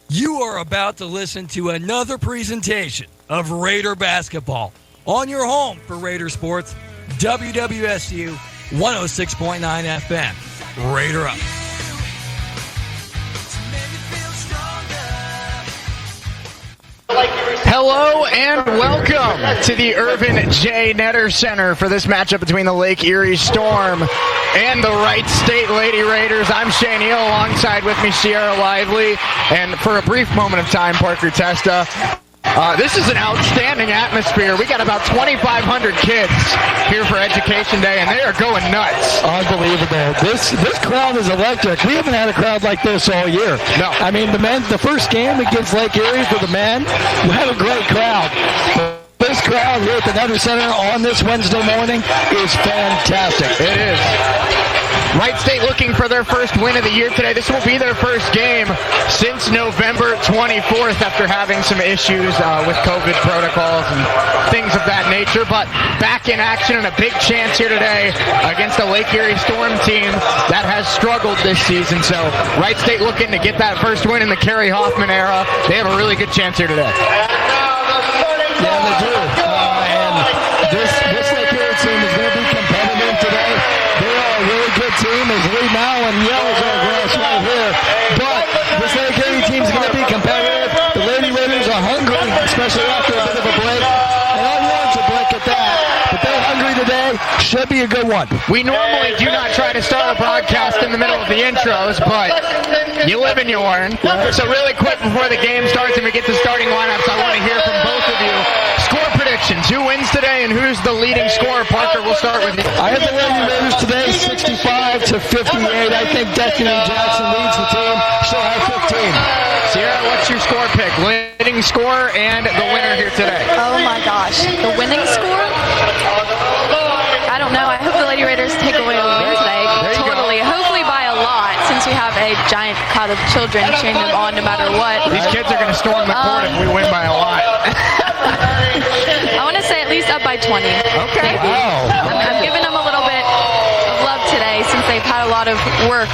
You are about to listen to another presentation of Raider basketball on your home for Raider sports, WWSU 106.9 FM. Raider up. Hello and welcome to the Irvin J. Netter Center for this matchup between the Lake Erie Storm and the Wright State Lady Raiders. I'm Shea, Neal, alongside with me Cierra Lively, and for a brief moment of time, Parker Testa. This is an outstanding atmosphere. We got about 2,500 kids here for Education Day, and they are going nuts. Unbelievable. This crowd is electric. We haven't had a crowd like this all year. No. I mean, the first game against Lake Erie for the men, we had a great crowd. This crowd here at the Netter Center on this Wednesday morning is fantastic. It is. Wright State looking for their first win of the year today. This will be their first game since November 24th after having some issues with COVID protocols and things of that nature. But back in action and a big chance here today against the Lake Erie Storm team that has struggled this season. So Wright State looking to get that first win in the Kerry Hoffman era. They have a really good chance here today. Yeah, they do. And this Lake Erie team is going to be competitive today. They are a really good team. As Lee Mallon yells over us right here. But this Lake Erie team is going to be competitive. The Lady Raiders are hungry, especially after a bit of a break. And I want to break at that. But they're hungry today. Should be a good one. We normally do not try to start a broadcast in the middle of the intros, but you live and you learn. So really quick before the game starts and we get to starting lineups, I want to hear from both of you. Score predictions. Who wins today and who's the leading scorer? Parker, we'll start with you. I have the Lady Raiders today 65-58. I think Destiny Jackson leads the team. She'll have 15. Cierra, what's your score pick? Leading scorer and the winner here today. Oh my gosh. The winning score? I don't know. I hope the Lady Raiders take away the win today. Totally. Hopefully by a lot, since we have a giant crowd of children cheering them on no matter what. These kids are going to storm the court if we win by a lot. I want to say at least up by 20. Okay. Maybe. Wow. I'm giving them a little bit of love today since they've had a lot of work.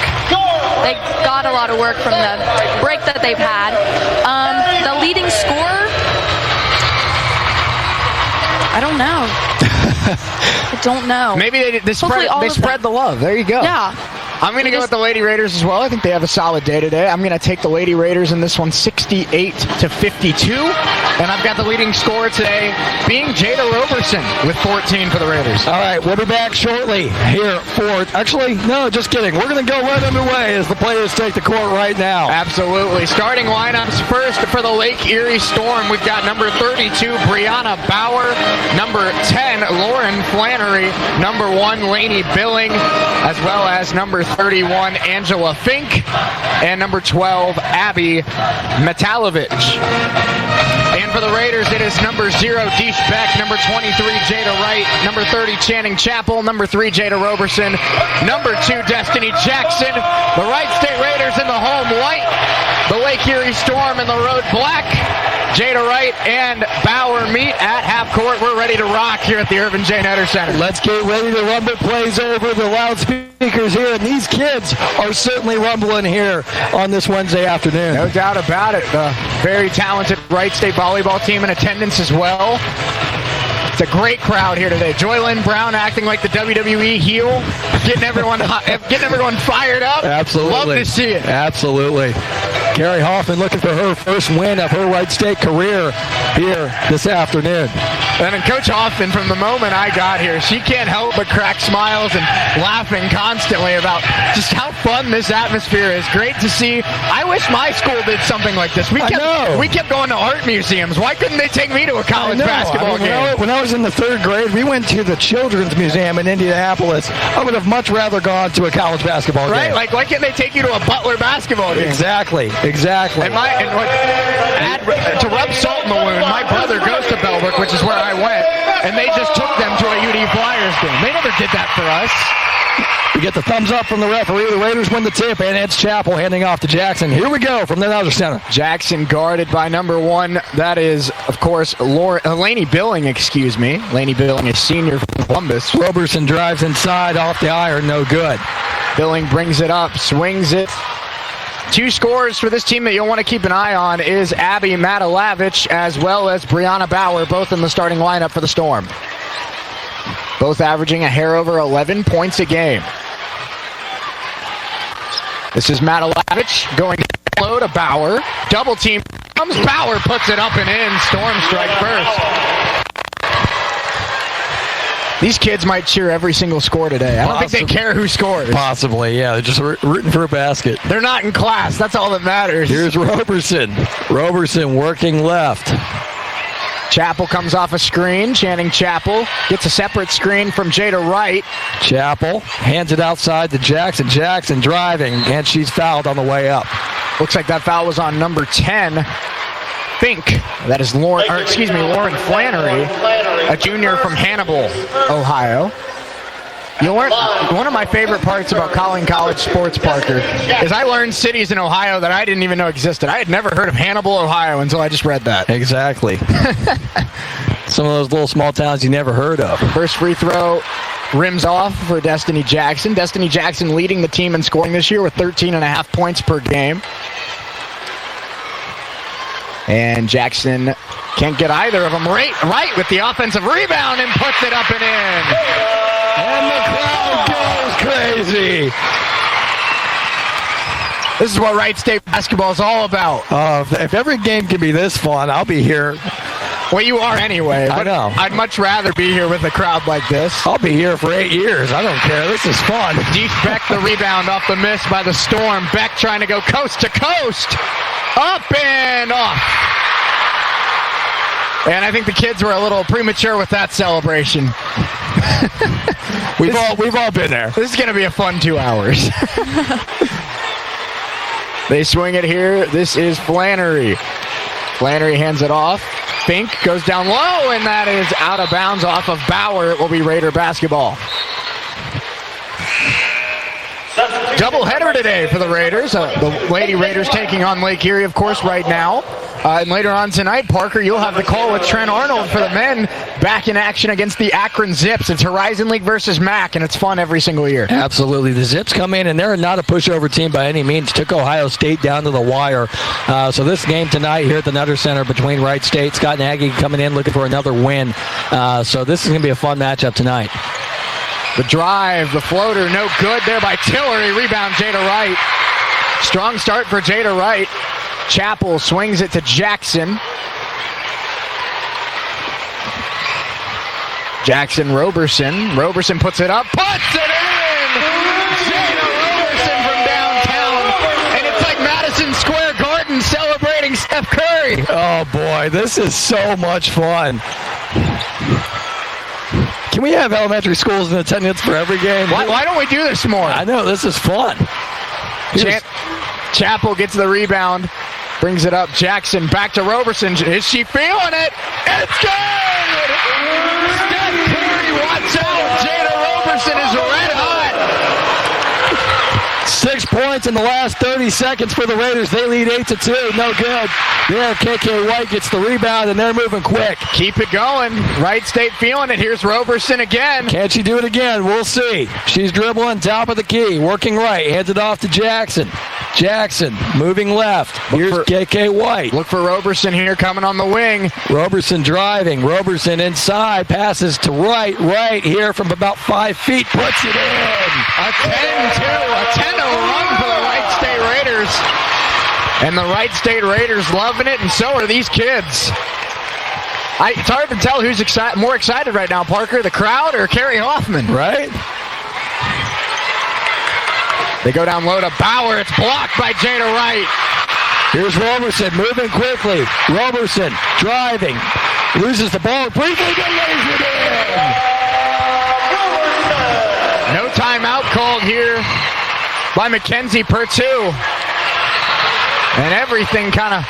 They got a lot of work from the break that they've had. The leading scorer? I don't know. I don't know. Maybe they spread the love. There you go. Yeah. I'm going to go with the Lady Raiders as well. I think they have a solid day today. I'm going to take the Lady Raiders in this one 68-52. And I've got the leading scorer today being Jada Roberson with 14 for the Raiders. All right, we'll be back shortly here for... Actually, no, just kidding. We're going to go right underway as the players take the court right now. Absolutely. Starting lineups first for the Lake Erie Storm. We've got number 32, Brianna Bauer. Number 10, Lauren Flannery. Number 1, Lainey Billing. As well as number 31, Angela Fink. And number 12, Abby Matalovich. And for the Raiders, it is number 0, Deesh Beck, number 23, Jada Wright, number 30, Channing Chappell, number 3, Jada Roberson, number 2, Destiny Jackson. The Wright State Raiders in the home white, the Lake Erie Storm in the road black. Jada Wright and Bauer meet at half court. We're ready to rock here at the Irvin J. Netter Center. Let's get ready to rumble plays over the loudspeakers here. And these kids are certainly rumbling here on this Wednesday afternoon. No doubt about it. The very talented Wright State volleyball team in attendance as well. It's a great crowd here today. Joylyn Brown acting like the WWE heel, getting everyone fired up. Absolutely. Love to see it. Absolutely. Kerry Hoffman looking for her first win of her Wright State career here this afternoon. And Coach Hoffman, from the moment I got here, she can't help but crack smiles and laughing constantly about just how fun this atmosphere is. Great to see. I wish my school did something like this. We kept going to art museums. Why couldn't they take me to a college basketball game? When I was in the 3rd grade, we went to the Children's Museum in Indianapolis. I would have much rather gone to a college basketball game. Right? Like, why can't they take you to a Butler basketball game? Exactly. To rub salt in the wound, my brother goes to Bellbrook, which is where I went, and they just took them to a UD Flyers game. They never did that for us. We get the thumbs up from the referee. The Raiders win the tip, and it's Chappell handing off to Jackson. Here we go from the Netter Center. Jackson guarded by number 1. That is, of course, Lainey Billing, Lainey Billing is senior from Columbus. Roberson drives inside off the iron, no good. Billing brings it up, swings it Two scores for this team that you'll want to keep an eye on is Abby Matalavich as well as Brianna Bauer, both in the starting lineup for the Storm. Both averaging a hair over 11 points a game. This is Matalavich going low to Bauer. Double team comes. Bauer puts it up and in. Storm strike first. These kids might cheer every single score today. I don't think they care who scores. Possibly, yeah. They're just rooting for a basket. They're not in class. That's all that matters. Here's Roberson. Roberson working left. Chappell comes off a screen. Channing Chappell gets a separate screen from Jada Wright. Chappell hands it outside to Jackson. Jackson driving, and she's fouled on the way up. Looks like that foul was on number 10. Fink. That is Lauren Flannery, a junior from Hannibal, Ohio. You know, one of my favorite parts about calling college sports, Parker, is I learned cities in Ohio that I didn't even know existed. I had never heard of Hannibal, Ohio until I just read that. Exactly. Some of those little small towns you never heard of. First free throw rims off for Destiny Jackson. Destiny Jackson leading the team in scoring this year with 13.5 points per game. And Jackson can't get either of them right with the offensive rebound and puts it up and in. And the crowd goes crazy. This is what Wright State basketball is all about. If every game can be this fun, I'll be here. Well, you are anyway. I know. I'd much rather be here with a crowd like this. I'll be here for 8 years. I don't care. This is fun. Deep Beck the rebound off the miss by the Storm. Beck trying to go coast to coast. Up and off. And I think the kids were a little premature with that celebration. We've all been there. This is going to be a fun 2 hours. They swing it here. This is Flannery. Flannery hands it off. Fink goes down low, and that is out of bounds off of Bauer. It will be Raider basketball. Doubleheader today for the Raiders. The Lady Raiders taking on Lake Erie, of course, right now. And later on tonight, Parker, you'll have the call with Trent Arnold for the men back in action against the Akron Zips. It's Horizon League versus MAC, and it's fun every single year. Absolutely. The Zips come in, and they're not a pushover team by any means. Took Ohio State down to the wire. So this game tonight here at the Nutter Center between Wright State, Scott Nagy coming in looking for another win. So this is going to be a fun matchup tonight. The drive, the floater, no good there by Tillery. Rebound, Jada Wright. Strong start for Jada Wright. Chappell swings it to Jackson. Jackson Roberson. Roberson puts it up. Puts it in! Jada Roberson from downtown. And it's like Madison Square Garden celebrating Steph Curry. Oh, boy. This is so much fun. Can we have elementary schools in attendance for every game? Why don't we do this more? I know, this is fun. Chappell gets the rebound, brings it up. Jackson back to Roberson. Is she feeling it? It's good! Steph Curry, watch out! Jada Roberson is red hot. 6 points in the last 30 seconds for the Raiders. They lead 8-2. No good. There, KK White gets the rebound, and they're moving quick. Keep it going. Wright State feeling it. Here's Roberson again. Can she do it again? We'll see. She's dribbling, top of the key, working right. Hands it off to Jackson. Jackson moving left. Here's KK White. Look for Roberson here coming on the wing. Roberson driving. Roberson inside. Passes to Wright. Wright here from about 5 feet. Puts it in. A 10-2 run for the Wright State Raiders. And the Wright State Raiders loving it, and so are these kids. It's hard to tell who's more excited right now, Parker, the crowd or Carrie Hoffman. Right? They go down low to Bauer. It's blocked by Jada Wright. Here's Roberson moving quickly. Roberson driving. Loses the ball. Briefly lays it in. No timeout called here by Mackenzie Perttu. And everything kind of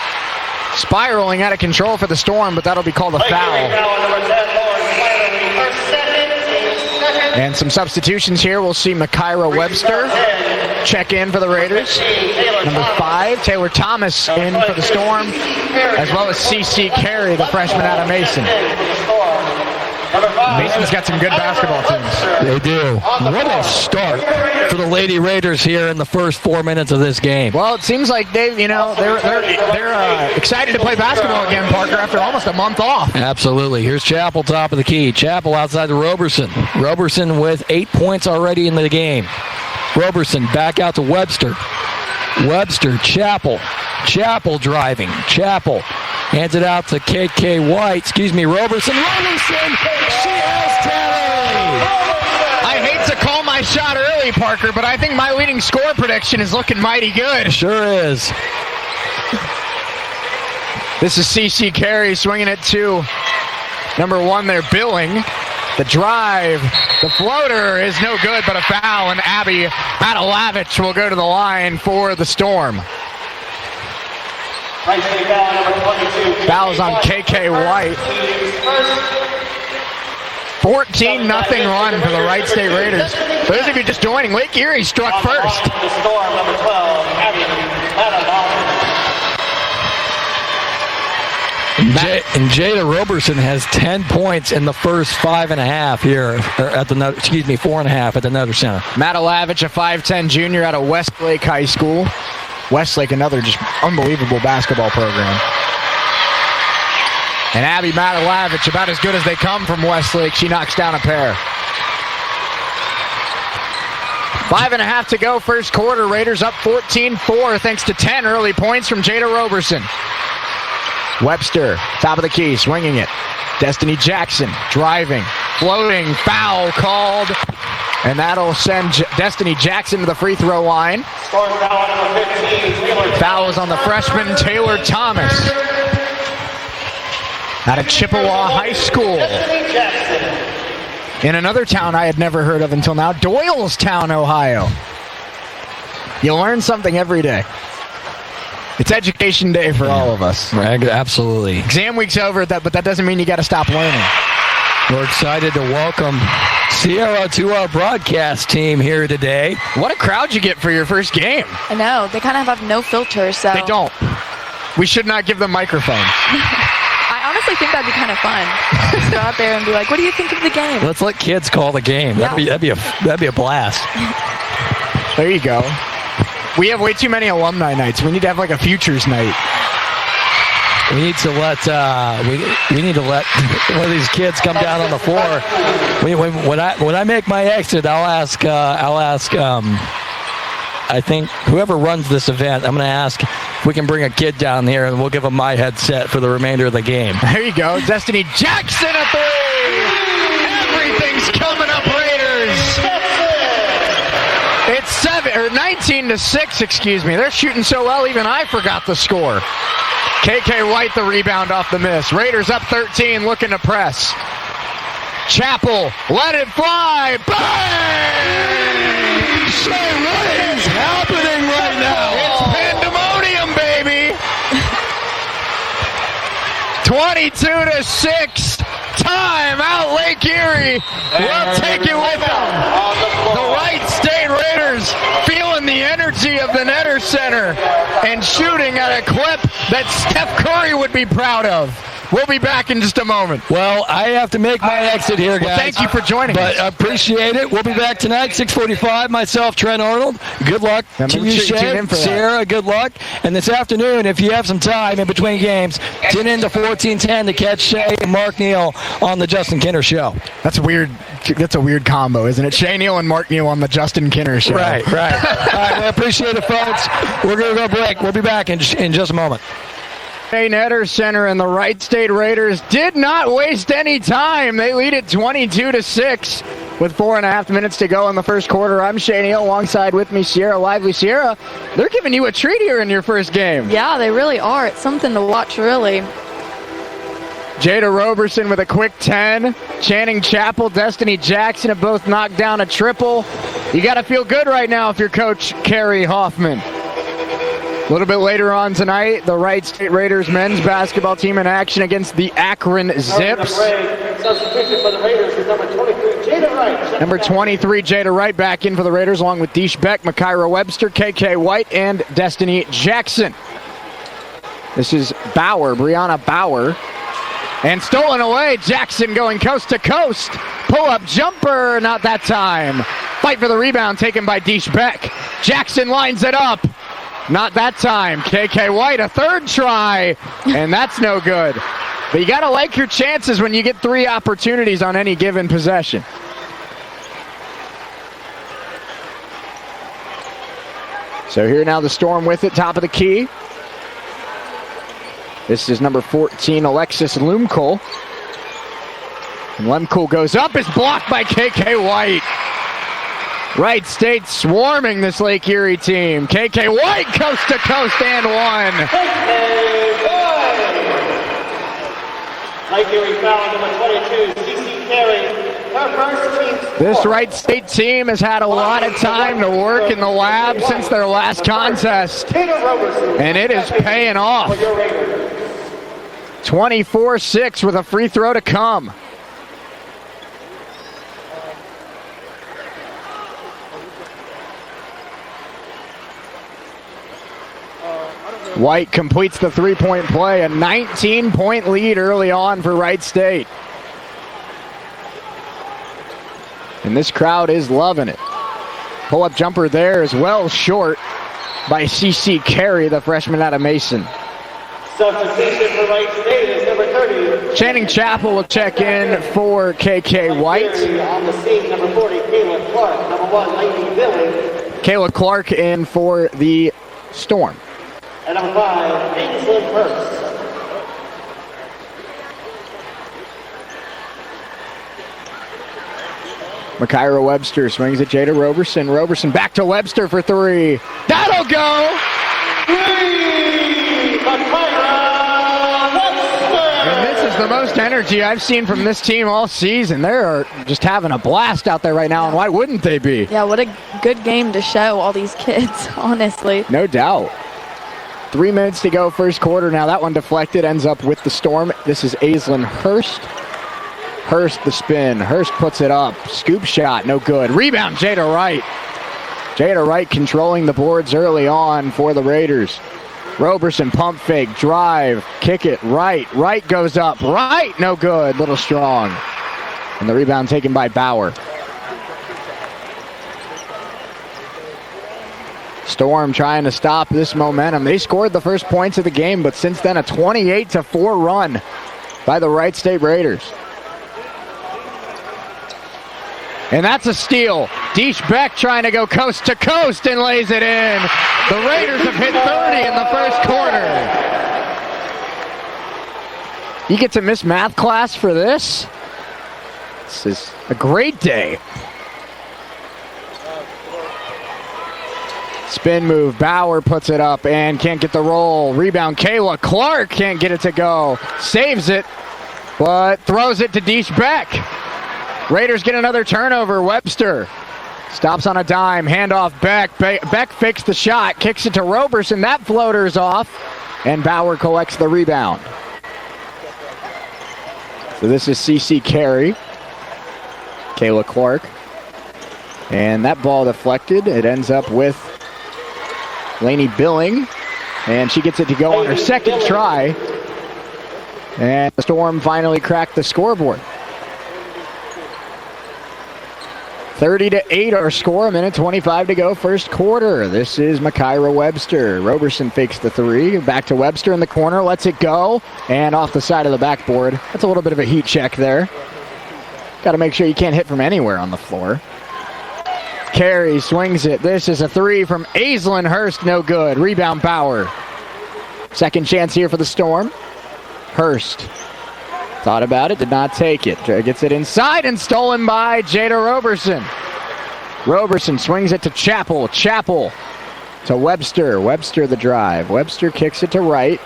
spiraling out of control for the Storm, but that'll be called a foul. And some substitutions here. We'll see Makaira Webster check in for the Raiders. Number 5, Taylor Thomas in for the Storm, as well as C.C. Carey, the freshman out of Mason. Mason's got some good basketball teams. They do. What a start for the Lady Raiders here in the first 4 minutes of this game. Well, it seems like Dave, they're excited to play basketball again, Parker, after almost a month off. Absolutely. Here's Chappell, top of the key. Chappell outside to Roberson. Roberson with 8 points already in the game. Roberson back out to Webster. Webster, Chappell. Chappell driving. Chappell hands it out to KK White. Roberson. Roberson! She has 10. I hate to call my shot early, Parker, but I think my leading score prediction is looking mighty good. Sure is. This is CC Carey swinging it to number 1 there, Billing. The drive, the floater is no good, but a foul, and Abby Matalavich will go to the line for the Storm. Fouls on KK White. 14-0 run for the Wright State Raiders. For those of you just joining, Lake Erie struck first. And Jada Roberson has 10 points in the first 5.5 here, or at the 4.5 at the Nutter Center. Matalavich, a 5'10 junior out of Westlake High School. Westlake, another just unbelievable basketball program. And Abby Matalavich, about as good as they come from Westlake. She knocks down a pair. 5.5 to go, first quarter. Raiders up 14-4 thanks to 10 early points from Jada Roberson. Webster, top of the key, swinging it. Destiny Jackson, driving, floating, foul called. And that'll send Destiny Jackson to the free throw line. Foul is on the freshman, Taylor Thomas. Out of Chippewa High School. In another town I had never heard of until now, Doylestown, Ohio. You learn something every day. It's education day for all of us. Right, absolutely. Exam week's over, but that doesn't mean you got to stop learning. We're excited to welcome Cierra to our broadcast team here today. What a crowd you get for your first game. I know. They kind of have no filter, so. They don't. We should not give them microphones. I honestly think that'd be kind of fun. Just go out there and be like, what do you think of the game? Let's let kids call the game. Yeah. That'd be a blast. There you go. We have way too many alumni nights. We need to have like a futures night. We need to let we need to let one of these kids come down on the floor. When I make my exit, I'll ask I think whoever runs this event, I'm going to ask if we can bring a kid down here and we'll give him my headset for the remainder of the game. There you go. Destiny Jackson at 3. Everything's coming up, Raiders. It's 19-6, excuse me. They're shooting so well, even I forgot the score. KK White the rebound off the miss. Raiders up 13, looking to press. Chappell, let it fly. Bang! Shea, what is happening right now? It's pandemonium, baby. 22-6. Time out, Lake Erie. We'll take it with them. The Wright State Raiders feeling the energy of the Netter Center and shooting at a clip that Steph Curry would be proud of. We'll be back in just a moment. Well, I have to make my exit here, guys. Well, thank you for joining us. But I appreciate it. We'll be back tonight, 6:45. Myself, Trent Arnold. Good luck to you, Shea. Cierra, good luck. And this afternoon, if you have some time in between games, tune in to 1410 to catch Shea and Mark Neal on the Justin Kinner Show. That's weird. That's a weird combo, isn't it? Shea Neal and Mark Neal on the Justin Kinner Show. Right. All right, we appreciate it, folks. We're going to go break. We'll be back in just a moment. Netter Center and the Wright State Raiders did not waste any time. They lead it 22-6 with 4.5 minutes to go in the first quarter. I'm Shea Neal, alongside with me, Cierra. Lively Cierra, they're giving you a treat here in your first game. Yeah, they really are. It's something to watch, really. Jada Roberson with a quick 10. Channing Chappell, Destiny Jackson have both knocked down a triple. You got to feel good right now if you're Coach Kerry Hoffman. A little bit later on tonight, the Wright State Raiders men's basketball team in action against the Akron Zips. Number 23, Jada Wright, back in for the Raiders, along with Deesh Beck, Makira Webster, KK White, and Destiny Jackson. This is Bauer, Brianna Bauer. And stolen away. Jackson going coast to coast. Pull-up jumper, not that time. Fight for the rebound taken by Deesh Beck. Jackson lines it up. Not that time. KK White, a third try, and that's no good. But you got to like your chances when you get 3 opportunities on any given possession. So here now the Storm with it, top of the key. This is number 14, Alexis Lumkul. And Lumkul goes up, is blocked by KK White. Wright State swarming this Lake Erie team. KK White coast to coast and one. Lake Erie foul number 22, CC Carey. This Wright State team has had a lot of time to work in the lab since their last contest, and it is paying off. 24-6 with a free throw to come. White completes the three-point play, a 19-point lead early on for Wright State. And this crowd is loving it. Pull-up jumper there as well, short by CC Carey, the freshman out of Mason. Substitution for Wright State is number 30. Channing Chapel will check in for KK White. On the scene, number 40, Kayla Clark. Number 1, Lady Billy. Kayla Clark in for the Storm. And number 5, Ainsley Hurst. Makaira Webster swings at Jada Roberson. Roberson back to Webster for 3. That'll go! And this is the most energy I've seen from this team all season. They're just having a blast out there right now, and why wouldn't they be? Yeah, what a good game to show all these kids, honestly. No doubt. 3 minutes to go, first quarter. Now that one deflected, ends up with the Storm. This is Aislinn Hurst. Hurst the spin. Hurst puts it up. Scoop shot, no good. Rebound, Jada Wright. Jada Wright controlling the boards early on for the Raiders. Roberson pump fake, drive, kick it, Wright. Wright goes up. Wright, no good. Little strong. And the rebound taken by Bauer. Storm trying to stop this momentum. They scored the first points of the game, but since then a 28-4 run by the Wright State Raiders. And that's a steal. Deesh Beck trying to go coast to coast and lays it in. The Raiders have hit 30 in the first quarter. You get to miss math class for this? This is a great day. Spin move. Bauer puts it up and can't get the roll. Rebound. Kayla Clark can't get it to go. Saves it, but throws it to Deesh Beck. Raiders get another turnover. Webster stops on a dime. Handoff Beck. Beck fakes the shot. Kicks it to Roberson. That floater's off. And Bauer collects the rebound. So this is CC Carey. Kayla Clark. And that ball deflected. It ends up with Lainey Billing. And she gets it to go on her second try. And the Storm finally cracked the scoreboard. 30-8 our score, a minute 25 to go, first quarter. This is Makaira Webster. Roberson fakes the 3. Back to Webster in the corner, lets it go, and off the side of the backboard. That's a little bit of a heat check there. Got to make sure you can't hit from anywhere on the floor. Carey swings it. This is a 3 from Aislinn Hurst, no good. Rebound Bauer. Second chance here for the Storm. Hurst. Thought about it, did not take it. Gets it inside and stolen by Jada Roberson. Roberson swings it to Chapel. Chapel to Webster. Webster the drive. Webster kicks it to Wright.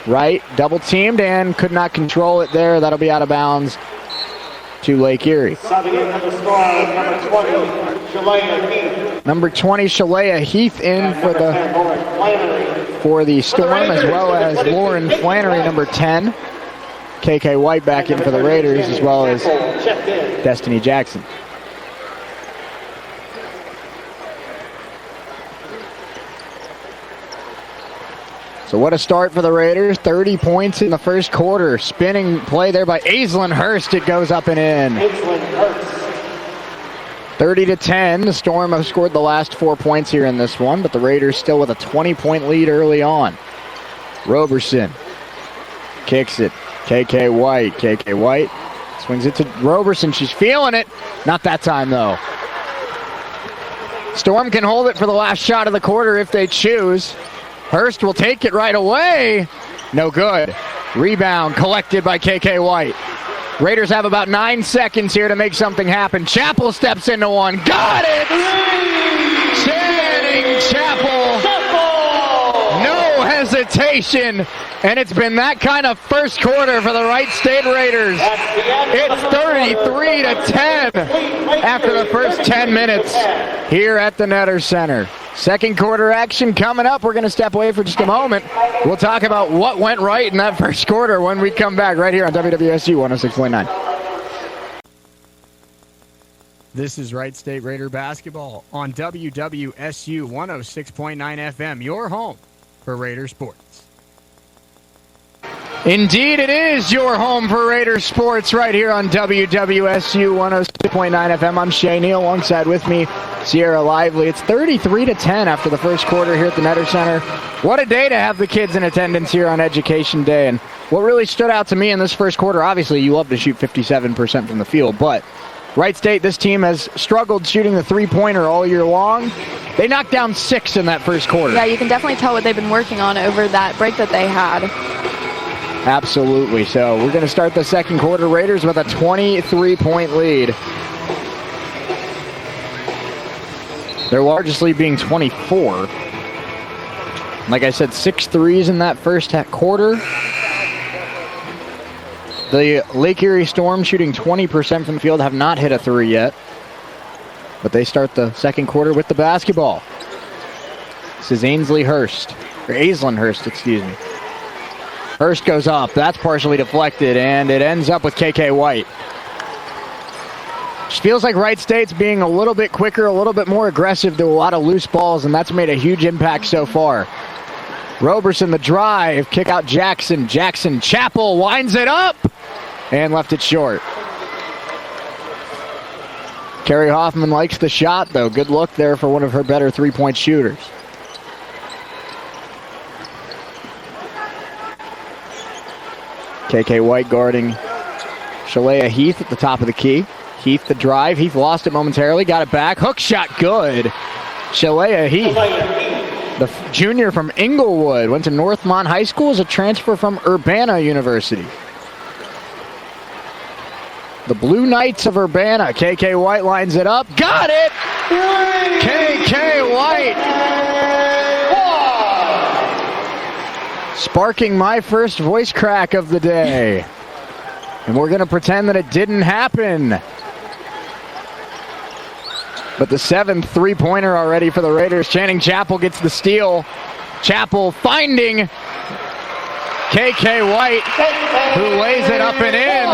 Wright double teamed and could not control it there. That'll be out of bounds to Lake Erie. Subbing in for the Storm, number 20, Shalea Heath. Number 20, Shalea Heath in for the Storm, as well as Lauren Flannery, number 10. KK White back in for the Raiders, as well as Destiny Jackson. So what a start for the Raiders. 30 points in the first quarter. Spinning play there by Aislinn Hurst. It goes up and in. 30-10. The Storm have scored the last 4 points here in this one, but the Raiders still with a 20-point lead early on. Roberson kicks it. KK White. KK White swings it to Roberson. She's feeling it. Not that time, though. Storm can hold it for the last shot of the quarter if they choose. Hurst will take it right away. No good. Rebound collected by KK White. Raiders have about 9 seconds here to make something happen. Chappell steps into one. Got it! Channing Chappell. No hesitation. And it's been that kind of first quarter for the Wright State Raiders. It's 33-10 after the first 10 minutes here at the Netter Center. Second quarter action coming up. We're going to step away for just a moment. We'll talk about what went right in that first quarter when we come back right here on WWSU 106.9. This is Wright State Raider basketball on WWSU 106.9 FM, your home for Raider sports. Indeed, it is your home for Raider sports right here on WWSU 106.9 FM. I'm Shea, Neal, alongside with me, Cierra Lively. It's 33-10 after the first quarter here at the Netter Center. What a day to have the kids in attendance here on Education Day. And what really stood out to me in this first quarter, obviously you love to shoot 57% from the field, but Wright State, this team has struggled shooting the three-pointer all year long. They knocked down 6 in that first quarter. Yeah, you can definitely tell what they've been working on over that break that they had. Absolutely. So we're going to start the second quarter. Raiders with a 23-point lead. Their largest lead being 24. Like I said, 6 threes in that first quarter. The Lake Erie Storm, shooting 20% from the field, have not hit a three yet. But they start the second quarter with the basketball. This is Aislinn Hurst, excuse me. Hurst goes up. That's partially deflected, and it ends up with KK White. It feels like Wright State's being a little bit quicker, a little bit more aggressive to a lot of loose balls, and that's made a huge impact so far. Roberson, the drive, kick out Jackson. Chappell winds it up and left it short. Carrie Hoffman likes the shot, though. Good look there for one of her better three-point shooters. KK White guarding Shalea Heath at the top of the key. Heath the drive. Heath lost it momentarily. Got it back. Hook shot good. Shalea Heath, the junior from Inglewood, went to Northmont High School as a transfer from Urbana University. The Blue Knights of Urbana. KK White lines it up. Got it! KK White! Sparking my first voice crack of the day. And we're going to pretend that it didn't happen. But the 7th three-pointer already for the Raiders. Channing Chappell gets the steal. Chappell finding KK White, who lays it up and in.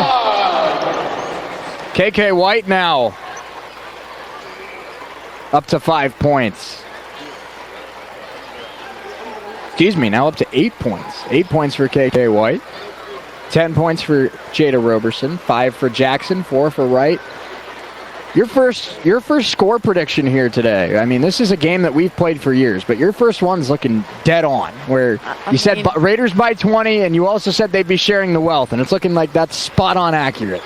KK White now up to 5 points. Excuse me, now up to 8 points. 8 points for KK White. 10 points for Jada Roberson. 5 for Jackson. 4 for Wright. Your first score prediction here today. I mean, this is a game that we've played for years, but your first one's looking dead on, where you said Raiders by 20, and you also said they'd be sharing the wealth, and it's looking like that's spot on accurate.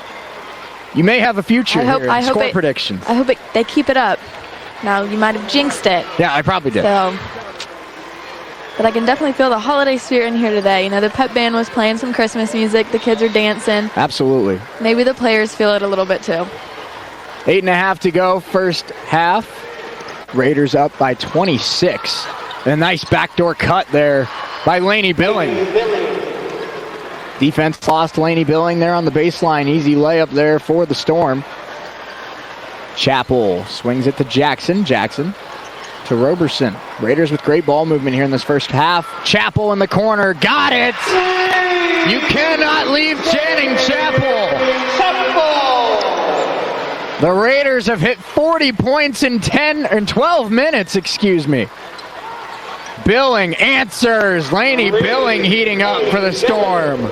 You may have a future here in score predictions. I hope they keep it up. Now, you might have jinxed it. Yeah, I probably did. But I can definitely feel the holiday spirit in here today. You know, the pep band was playing some Christmas music. The kids are dancing. Absolutely. Maybe the players feel it a little bit too. 8.5 to go, first half. Raiders up by 26. A nice backdoor cut there by Lainey Billing. Defense lost Lainey Billing there on the baseline. Easy layup there for the Storm. Chappell swings it to Jackson. Jackson to Roberson. Raiders with great ball movement here in this first half. Chappell in the corner. Got it! You cannot leave Channing Chappell. The Raiders have hit 40 points in 12 minutes, excuse me. Billing answers. Laney Billing heating up for the Storm.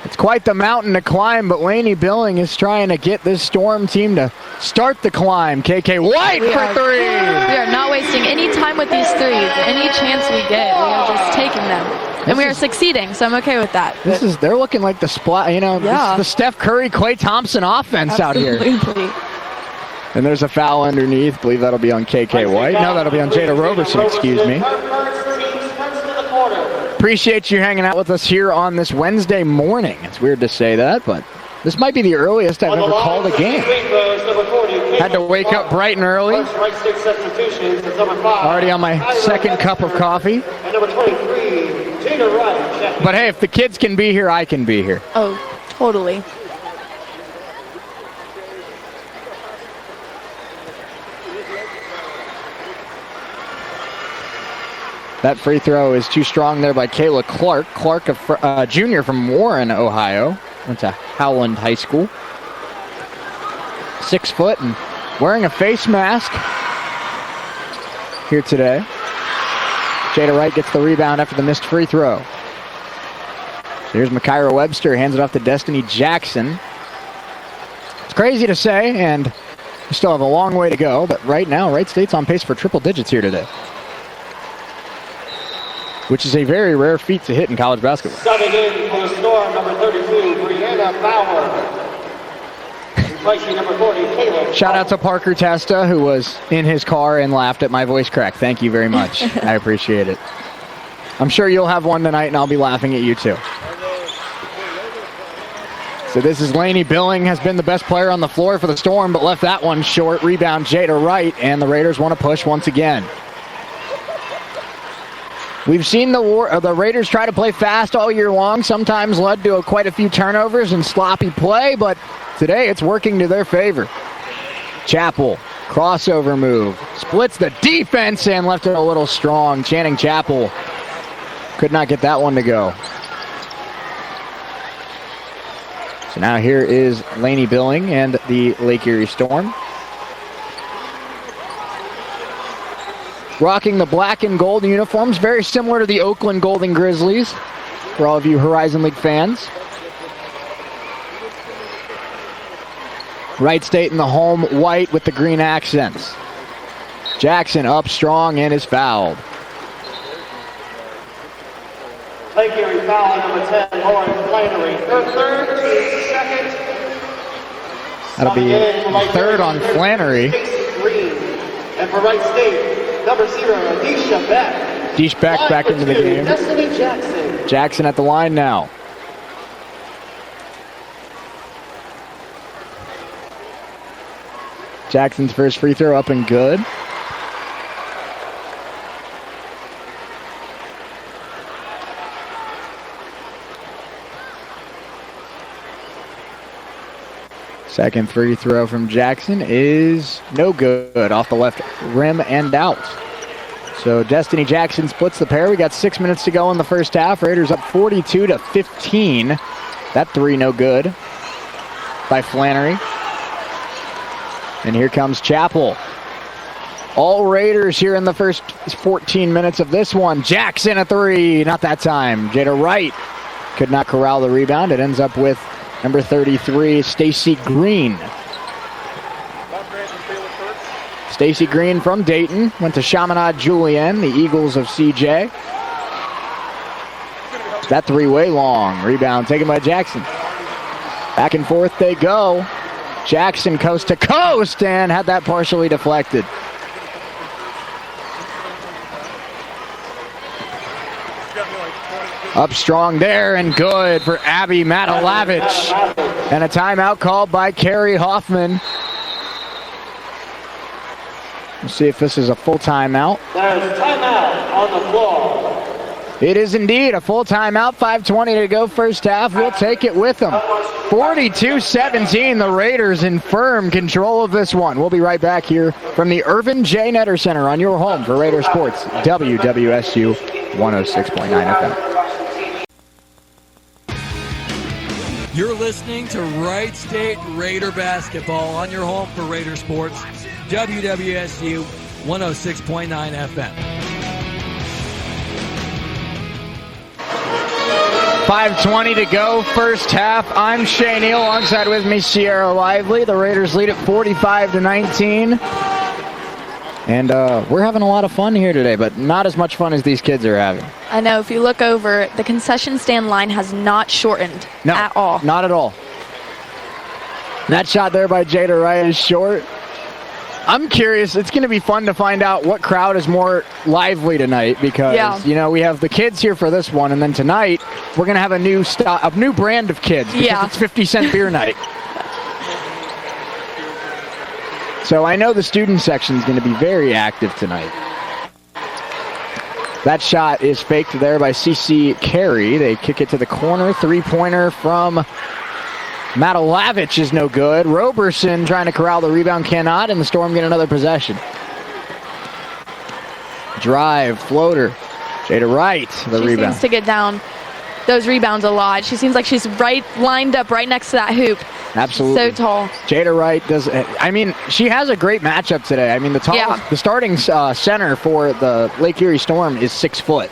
It's quite the mountain to climb, but Laney Billing is trying to get this Storm team to start the climb. KK White for three. We are not wasting any time with these threes. Any chance we get, we are just taking them. And we are succeeding, so I'm okay with that. They're looking like the spot, this is the Steph Curry, Klay Thompson offense out here. And there's a foul underneath. I believe that'll be on KK White. No, that'll be on Jada Roberson, excuse me. Appreciate you hanging out with us here on this Wednesday morning. It's weird to say that, but this might be the earliest I've ever called a game. Had to wake up bright and early. Already on my second cup of coffee. But hey, if the kids can be here, I can be here. Oh, totally. That free throw is too strong there by Kayla Clark. Clark, a junior from Warren, Ohio. Went to Howland High School. 6 foot and wearing a face mask here today. Jada Wright gets the rebound after the missed free throw. So here's Makaira Webster, hands it off to Destiny Jackson. It's crazy to say, and we still have a long way to go, but right now, Wright State's on pace for triple digits here today, which is a very rare feat to hit in college basketball. Subbing in for the Storm, number 32, Brianna Bauer. Replacing number 40, Caleb. Shout out to Parker Testa, who was in his car and laughed at my voice crack. Thank you very much. I appreciate it. I'm sure you'll have one tonight, and I'll be laughing at you too. So this is Laney Billing, has been the best player on the floor for the Storm, but left that one short. Rebound, Jada Wright, and the Raiders want to push once again. We've seen the Raiders try to play fast all year long, sometimes led to quite a few turnovers and sloppy play, but today it's working to their favor. Chappell, crossover move, splits the defense and left it a little strong. Channing Chappell could not get that one to go. So now here is Laney Billing and the Lake Erie Storm. Rocking the black and gold uniforms, very similar to the Oakland Golden Grizzlies, for all of you Horizon League fans. Wright State in the home white with the green accents. Jackson up strong and is fouled. Lake Erie foul number 10, Lauren Flannery. Her third, second. That'll be third on Flannery. Green. And for Wright State, number 0, Adisha Beck. Deesh Beck back into the game. Destiny Jackson. Jackson at the line now. Jackson's first free throw up and good. Second free throw from Jackson is no good, off the left rim and out. So Destiny Jackson splits the pair. We got 6 minutes to go in the first half. Raiders up 42-15. That three no good by Flannery. And here comes Chappell. All Raiders here in the first 14 minutes of this one. Jackson a three, not that time. Jada Wright could not corral the rebound. It ends up with number 33, Stacy Green. Stacy Green from Dayton, went to Chaminade Julienne, the Eagles of CJ. That three-way long. Rebound taken by Jackson. Back and forth they go. Jackson coast to coast and had that partially deflected. Up strong there and good for Abby Matalavich. And a timeout called by Carrie Hoffman. We'll see if this is a full timeout. There's timeout on the floor. It is indeed a full timeout. 5:20 to go first half. We'll take it with them. 42-17, the Raiders in firm control of this one. We'll be right back here from the Irvin J. Netter Center on your home for Raider Sports, WWSU 106.9 FM. You're listening to Wright State Raider basketball on your home for Raider Sports, WWSU 106.9 FM. 5:20 to go, first half. I'm Shea Neal, alongside with me Cierra Lively. The Raiders lead at 45-19. And we're having a lot of fun here today, but not as much fun as these kids are having. I know. If you look over, the concession stand line has not shortened at all. Not at all. That shot there by Jada Wright is short. I'm curious. It's going to be fun to find out what crowd is more lively tonight because, you know, we have the kids here for this one, and then tonight we're going to have a new brand of kids because it's 50-cent beer night. So I know the student section is going to be very active tonight. That shot is faked there by CC Carey. They kick it to the corner. Three-pointer from Matalavich is no good. Roberson trying to corral the rebound, cannot, and the Storm get another possession. Drive, floater. Jada Wright, the rebound. She seems to get down those rebounds a lot. She seems like she's lined up right next to that hoop. Absolutely. So tall. Jada Wright does, I mean, she has a great matchup today. I mean, the starting center for the Lake Erie Storm is 6 foot.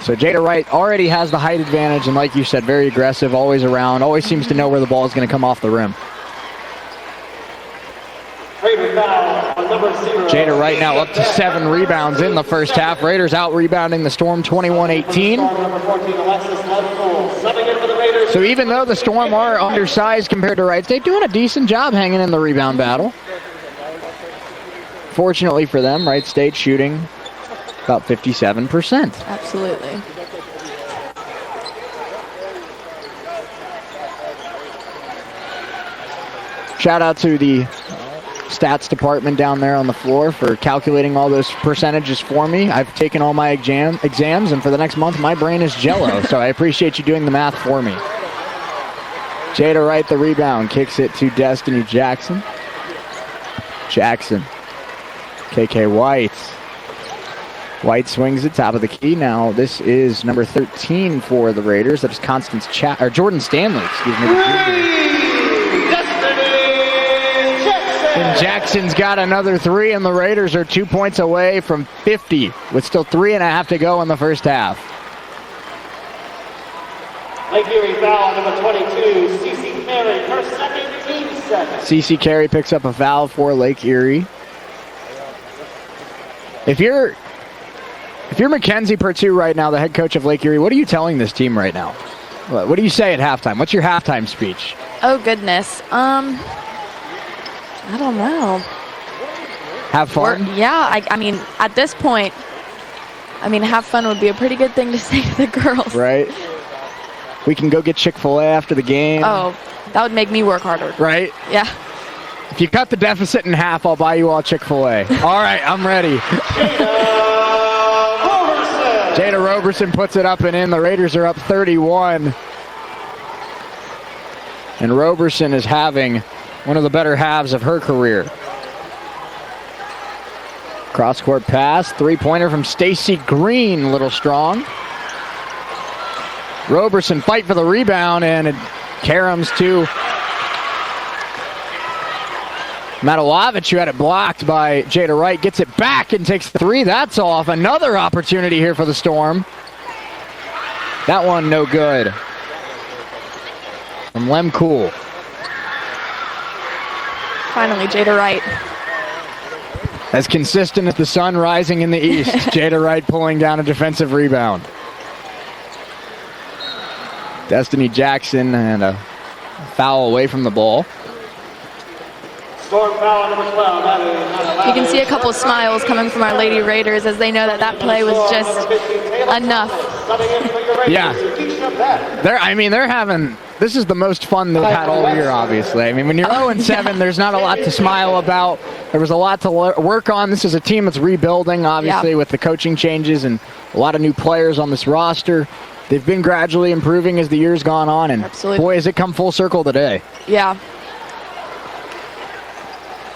So Jada Wright already has the height advantage, and like you said, very aggressive, always around, always seems to know where the ball is going to come off the rim. Jada Wright now up to 7 rebounds in the first half. Raiders out rebounding the Storm 21-18. So even though the Storm are undersized compared to Wright State, doing a decent job hanging in the rebound battle. Fortunately for them, Wright State shooting about 57%. Absolutely. Shout out to the stats department down there on the floor for calculating all those percentages for me. I've taken all my exams, and for the next month, my brain is jello, so I appreciate you doing the math for me. Jada Wright, the rebound, kicks it to Destiny Jackson. KK White. White swings it, top of the key. Now this is number 13 for the Raiders. That is Jordan Stanley, excuse me. And Jackson's got another 3, and the Raiders are 2 points away from 50 with still 3.5 to go in the first half. Lake Erie foul number 22, CC Carey, her second, team second. CC Carey picks up a foul for Lake Erie. If you're Mackenzie Pertu right now, the head coach of Lake Erie, what are you telling this team right now? What do you say at halftime? What's your halftime speech? Oh, goodness. I don't know. Have fun? I mean, at this point, have fun would be a pretty good thing to say to the girls. Right. We can go get Chick-fil-A after the game. Oh, that would make me work harder. Right? Yeah. If you cut the deficit in half, I'll buy you all Chick-fil-A. All right, I'm ready. Jada Roberson puts it up and in. The Raiders are up 31. And Roberson is having one of the better halves of her career. Cross-court pass. Three-pointer from Stacy Green. A little strong. Roberson fight for the rebound, and it caroms to Matalavich, who had it blocked by Jada Wright, gets it back and takes the 3. That's off. Another opportunity here for the Storm. That one no good. From Lem Cool. Finally, Jada Wright. As consistent as the sun rising in the east, Jada Wright pulling down a defensive rebound. Destiny Jackson and a foul away from the ball. Storm foul number 12. That is not allowed. You can see a couple of smiles coming from our Lady Raiders as they know that play was just enough. Yeah. They're having, this is the most fun they've had all year, obviously. I mean, when you're 0-7, there's not a lot to smile about. There was a lot to work on. This is a team that's rebuilding, obviously, with the coaching changes and a lot of new players on this roster. They've been gradually improving as the year's gone on, and boy, has it come full circle today. Yeah.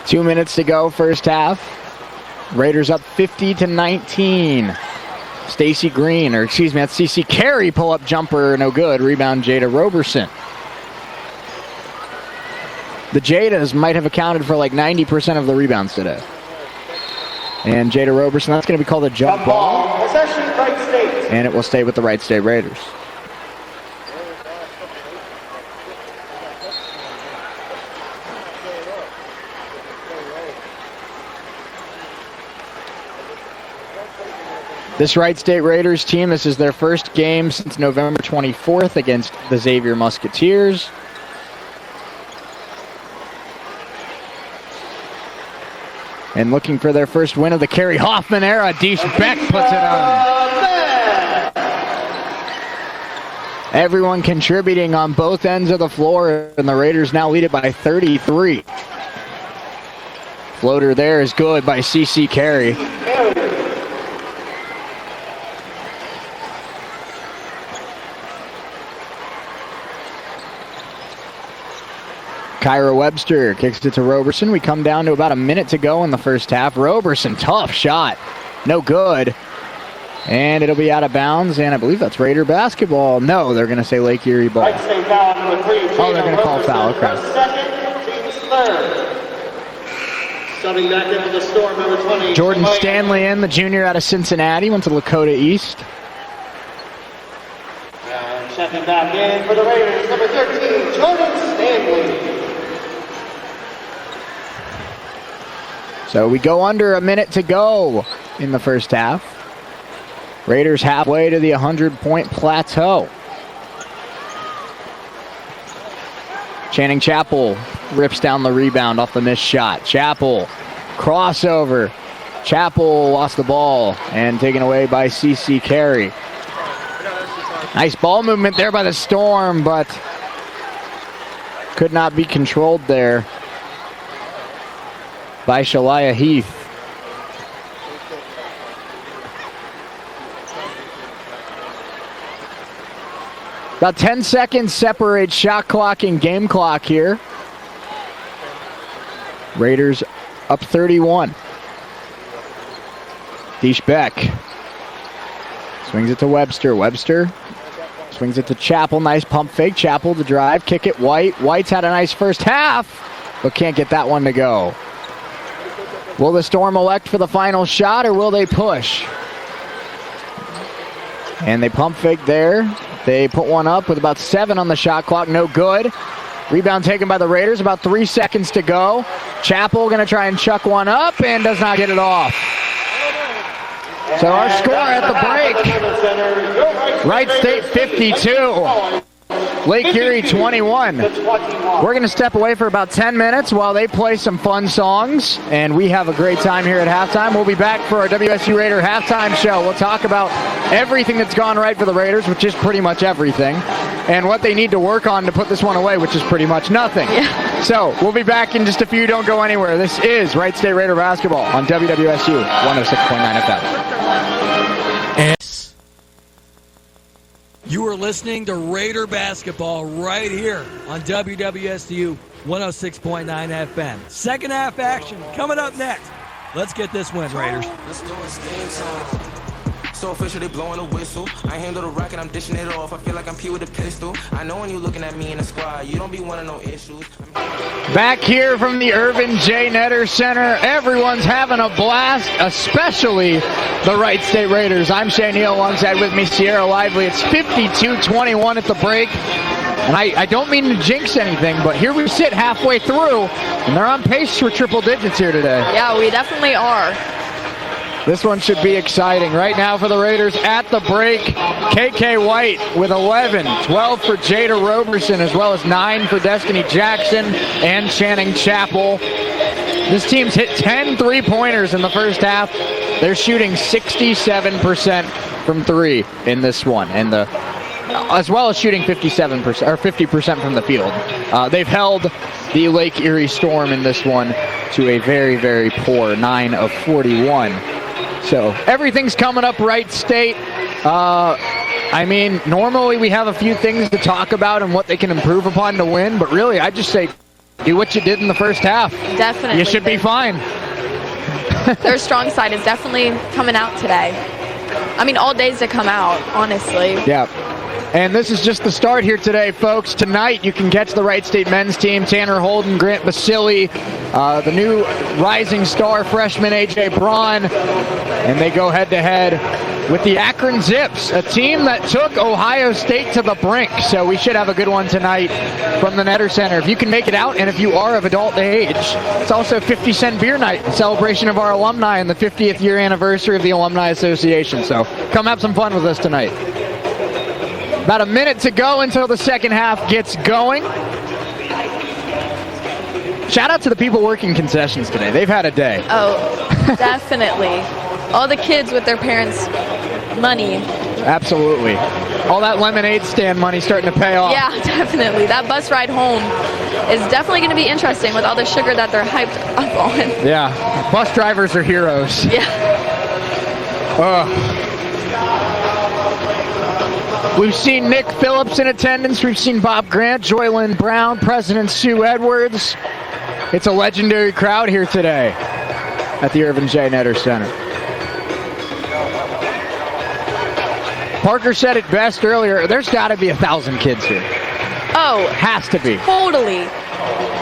2 minutes to go, first half. Raiders up 50-19. Stacy Green, that's CC Carey, pull-up jumper, no good. Rebound, Jada Roberson. The Jadas might have accounted for like 90% of the rebounds today. And Jada Roberson, that's going to be called a jump ball. Possession, Wright State. And it will stay with the Wright State Raiders. This Wright State Raiders team, this is their first game since November 24th against the Xavier Musketeers. And looking for their first win of the Kerry Hoffman era, Deesh Beck puts it on. Everyone contributing on both ends of the floor, and the Raiders now lead it by 33. Floater there is good by C.C. Carey. Kyra Webster kicks it to Roberson. We come down to about a minute to go in the first half. Roberson, tough shot. No good. And it'll be out of bounds, and I believe that's Raider basketball. No, they're going to say Lake Erie ball. Oh, they're going to call foul. Okay. Subbing back into the storm, number 20. Jordan Stanley in, the junior out of Cincinnati, went to Lakota East. And checking back in for the Raiders, number 13, Jordan Stanley. So we go under a minute to go in the first half. Raiders halfway to the 100-point plateau. Channing Chapel rips down the rebound off the missed shot. Chapel, crossover. Chapel lost the ball and taken away by C.C. Carey. Nice ball movement there by the Storm, but could not be controlled there by Shalia Heath. About 10 seconds separate shot clock and game clock here. Raiders up 31. Deesh Beck swings it to Webster. Webster swings it to Chapel. Nice pump fake. Chapel to drive. Kick it White. White's had a nice first half, but can't get that one to go. Will the Storm elect for the final shot, or will they push? And they pump fake there. They put one up with about 7 on the shot clock. No good. Rebound taken by the Raiders. About 3 seconds to go. Chapel going to try and chuck one up and does not get it off. So our score at the break, Wright State 52. Lake Erie 21. We're going to step away for about 10 minutes while they play some fun songs, and we have a great time here at halftime. We'll be back for our WSU Raider halftime show. We'll talk about everything that's gone right for the Raiders, which is pretty much everything, and what they need to work on to put this one away, which is pretty much nothing. Yeah. So we'll be back in just a few. Don't go anywhere. This is Wright State Raider basketball on WWSU 106.9 FM. You are listening to Raider basketball right here on WWSU 106.9 FM. Second half action coming up next. Let's get this win, Raiders. Let's do it, game time. So official, they blowing a whistle. I handle the rocket, I'm dishing it off. I feel like I'm P with a pistol. I know when you looking at me in the squad, you don't be wanting no issues. Back here from the Irvin J. Netter Center, everyone's having a blast, especially the Wright State Raiders. I'm Shea Neal, alongside with me, Cierra Lively. It's 52-21 at the break. And I don't mean to jinx anything, but here we sit halfway through, and they're on pace for triple digits here today. Yeah, we definitely are. This one should be exciting. Right now for the Raiders at the break, KK White with 11, 12 for Jada Roberson, as well as 9 for Destiny Jackson and Channing Chapel. This team's hit 10 three-pointers in the first half. They're shooting 67% from 3 in this one, and as well as shooting 57% or 50% from the field. They've held the Lake Erie Storm in this one to a very, very poor 9 of 41. So everything's coming up Wright State. I mean, normally we have a few things to talk about and what they can improve upon to win, but really, I just say do what you did in the first half. Definitely. You should be fine. Their strong side is definitely coming out today. I mean, all days to come out, honestly. Yeah. And this is just the start here today, folks. Tonight, you can catch the Wright State men's team, Tanner Holden, Grant Basili, the new rising star freshman, A.J. Braun, and they go head-to-head with the Akron Zips, a team that took Ohio State to the brink. So we should have a good one tonight from the Netter Center. If you can make it out, and if you are of adult age, it's also 50-cent beer night in celebration of our alumni and the 50th year anniversary of the Alumni Association. So come have some fun with us tonight. About a minute to go until the second half gets going. Shout out to the people working concessions today. They've had a day. Oh, definitely. All the kids with their parents' money. Absolutely. All that lemonade stand money starting to pay off. Yeah, definitely. That bus ride home is definitely going to be interesting with all the sugar that they're hyped up on. Yeah. Bus drivers are heroes. Yeah. We've seen Nick Phillips in attendance. We've seen Bob Grant, Joylyn Brown, President Sue Edwards. It's a legendary crowd here today at the Irvin J. Netter Center. Parker said it best earlier. There's got to be 1,000 kids here. Oh. Has to be. Totally.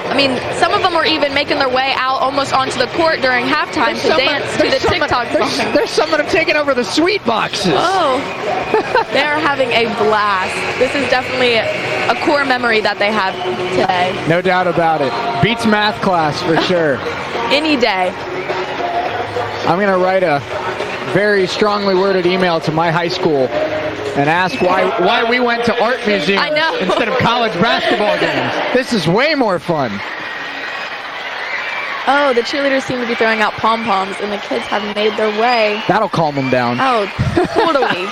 I mean, some of them were even making their way out almost onto the court during halftime to dance to the TikTok song. There's some that have taken over the sweet boxes. Oh, they're having a blast. This is definitely a core memory that they have today. No doubt about it. Beats math class for sure. Any day. I'm going to write a very strongly worded email to my high school and ask why we went to art museums instead of college basketball games. This is way more fun. Oh, the cheerleaders seem to be throwing out pom-poms, and the kids have made their way. That'll calm them down. Oh, totally.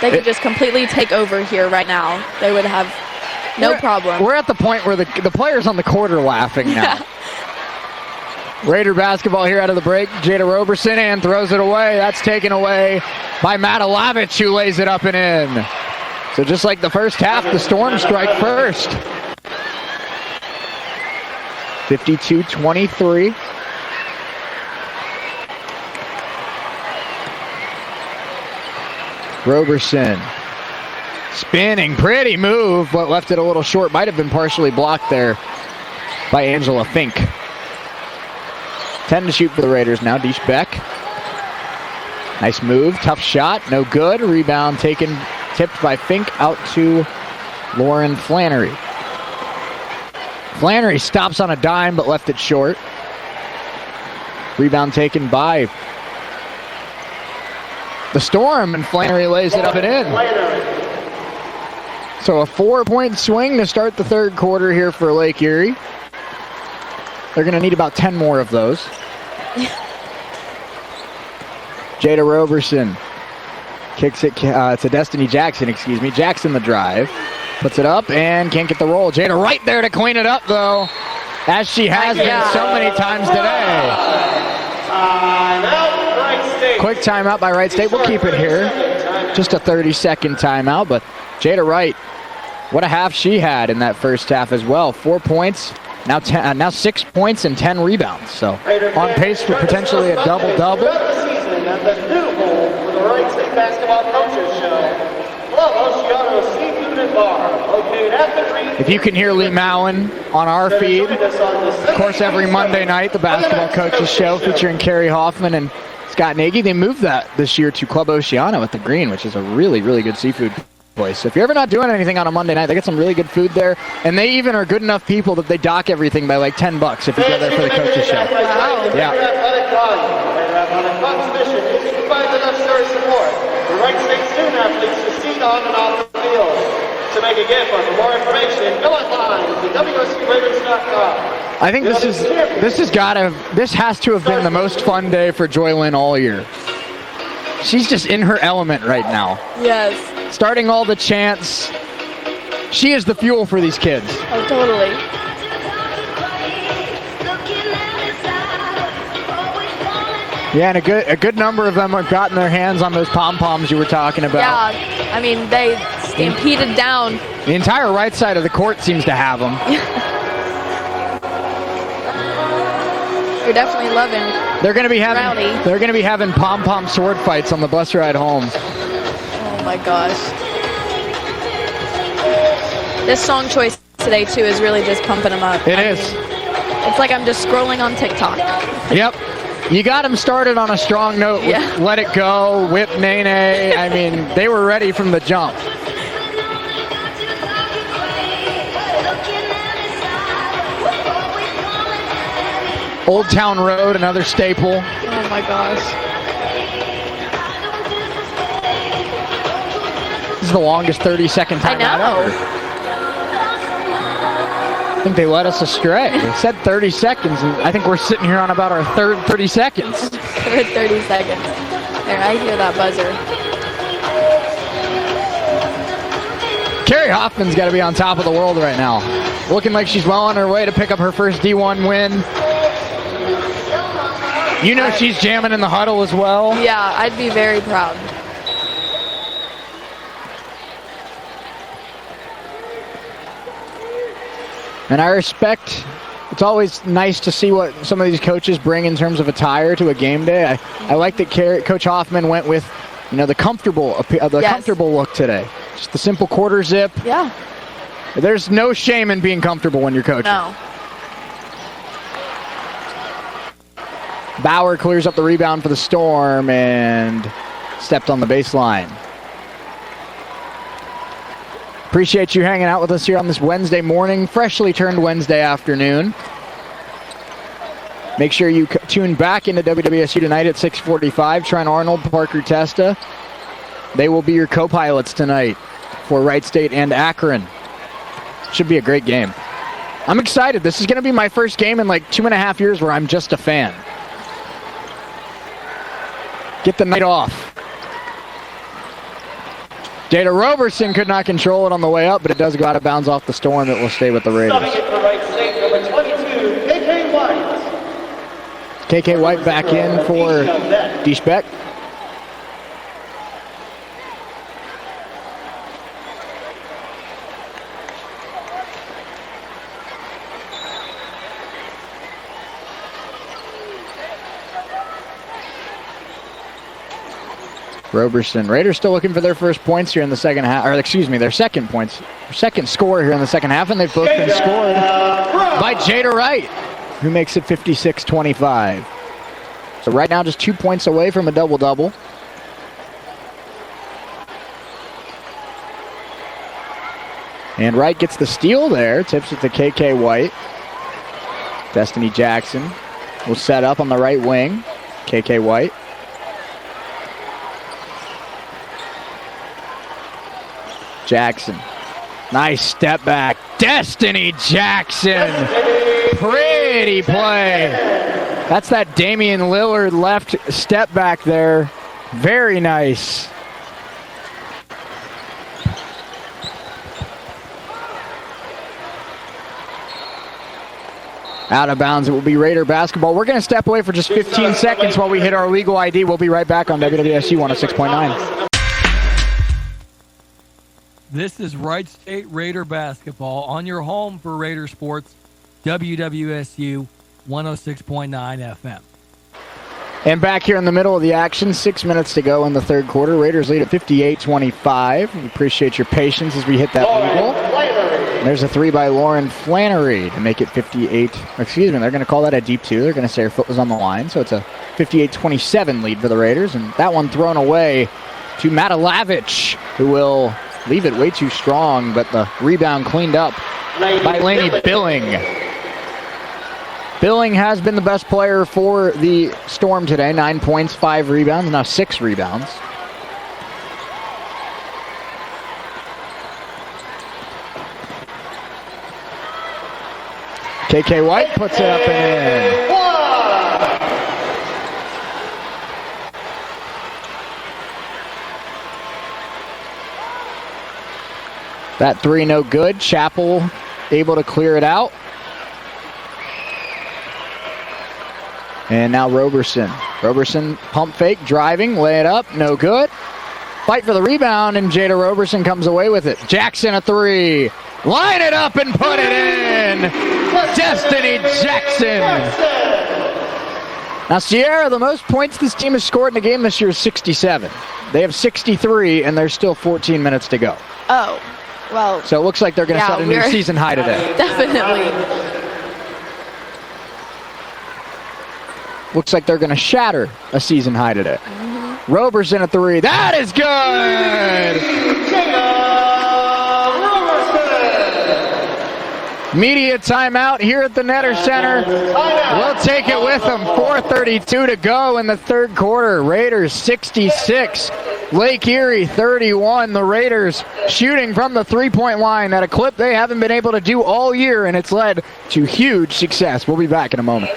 They could just completely take over here right now. They would have no problem. We're at the point where the players on the court are laughing now. Yeah. Raider basketball here out of the break. Jada Roberson and throws it away. That's taken away by Matalavich, who lays it up and in. So just like the first half, the Storm strike first. 52-23. Roberson spinning, pretty move, but left it a little short. Might have been partially blocked there by Angela Fink. 10 to shoot for the Raiders now. Deesh Beck. Nice move. Tough shot. No good. Rebound taken, tipped by Fink out to Lauren Flannery. Flannery stops on a dime but left it short. Rebound taken by the Storm, and Flannery lays it up and in. So a 4-point swing to start the third quarter here for Lake Erie. They're going to need about 10 more of those. Jada Roberson kicks it to Destiny Jackson, Jackson the drive. Puts it up and can't get the roll. Jada right there to clean it up, though, as she has been so many times today. Quick timeout by Wright State. We'll keep it here. Just a 30-second timeout, but Jada Wright, what a half she had in that first half as well. 4 points. Now 6 points and 10 rebounds. So on pace for potentially a double-double. If you can hear Lee Mowen on our feed, of course, every Monday night, the Basketball Coaches Show featuring Kerry Hoffman and Scott Nagy, they moved that this year to Club Oceano at the Green, which is a really, really good seafood place. So if you're ever not doing anything on a Monday night, they get some really good food there, and they even are good enough people that they dock everything by like $10 if you go there for the Coaches Show. Wow. Yeah. To make a gift, or for more information, go online to WWSURaiders.com. I think this has to have been the most fun day for Joylyn all year. She's just in her element right now. Yes. Starting all the chants. She is the fuel for these kids. Oh, totally. Yeah, and a good number of them have gotten their hands on those pom-poms you were talking about. Yeah, I mean, they stampeded down. The entire right side of the court seems to have them. You're definitely loving. They're going to be having pom-pom sword fights on the bus ride home. Oh my gosh. This song choice today, too, is really just pumping them up. It is. It's like I'm just scrolling on TikTok. Yep. You got them started on a strong note with Yeah. Let It Go, Whip Nene. I mean, they were ready from the jump. Old Town Road, another staple. Oh my gosh. This is the longest 30-second I timeout know. ever. I think they led us astray. They said 30 seconds, and I think we're sitting here on about our third 30 seconds. For 30 seconds. There, I hear that buzzer. Carrie Hoffman's got to be on top of the world right now. Looking like she's well on her way to pick up her first D1 win. You know she's jamming in the huddle as well. Yeah, I'd be very proud. And I respect, it's always nice to see what some of these coaches bring in terms of attire to a game day. I like that Coach Hoffman went with, the comfortable look today. Just the simple quarter zip. Yeah. There's no shame in being comfortable when you're coaching. No. Bauer clears up the rebound for the Storm and stepped on the baseline. Appreciate you hanging out with us here on this Wednesday morning, freshly turned Wednesday afternoon. Make sure you tune back into WWSU tonight at 6:45. Trent Arnold, Parker Testa. They will be your co-pilots tonight for Wright State and Akron. Should be a great game. I'm excited. This is going to be my first game in like 2.5 years where I'm just a fan. Get the night off. Jada Roberson could not control it on the way up, but it does go out of bounds off the Storm. It will stay with the Raiders. Subbing it for Wright State, number 22, KK White. KK White back in for Diesbeck. Roberson. Raiders still looking for their first points here in the second half, or excuse me, their second score here in the second half, and they've both been scored by Jada Wright, who makes it 56-25. So right now just 2 points away from a double-double. And Wright gets the steal there, tips it to KK White. Destiny Jackson will set up on the right wing. KK White. Jackson. Nice step back. Destiny Jackson. Pretty play. That's that Damian Lillard left step back there. Very nice. Out of bounds. It will be Raider basketball. We're going to step away for just 15 seconds while we hit our legal ID. We'll be right back on WWSU 106.9. This is Wright State Raider basketball on your home for Raider sports, WWSU 106.9 FM. And back here in the middle of the action, 6 minutes to go in the third quarter. Raiders lead at 58-25. We appreciate your patience as we hit that legal. And there's a three by Lauren Flannery to make it 58. Excuse me, they're going to call that a deep two. They're going to say her foot was on the line. So it's a 58-27 lead for the Raiders. And that one thrown away to Matalavich, who will leave it way too strong, but the rebound cleaned up by Lainey Billing. Billing has been the best player for the Storm today. 9 points, 5 rebounds, now 6 rebounds. KK White puts it up and in. That three no good. Chappell able to clear it out. And now Roberson. Roberson pump fake, driving, lay it up, no good. Fight for the rebound, and Jada Roberson comes away with it. Jackson a three. Line it up and put it in. Destiny Jackson. Now Cierra, the most points this team has scored in a game this year is 67. They have 63, and there's still 14 minutes to go. Oh, well. So it looks like they're going to set a new season high today. Definitely. Looks like they're going to shatter a season high today. Mm-hmm. Rober's in a 3. That is good! Media timeout here at the Netter Center. We'll take it with them. 4:32 to go in the third quarter. Raiders 66. Lake Erie 31. The Raiders shooting from the three-point line at a clip they haven't been able to do all year, and it's led to huge success. We'll be back in a moment.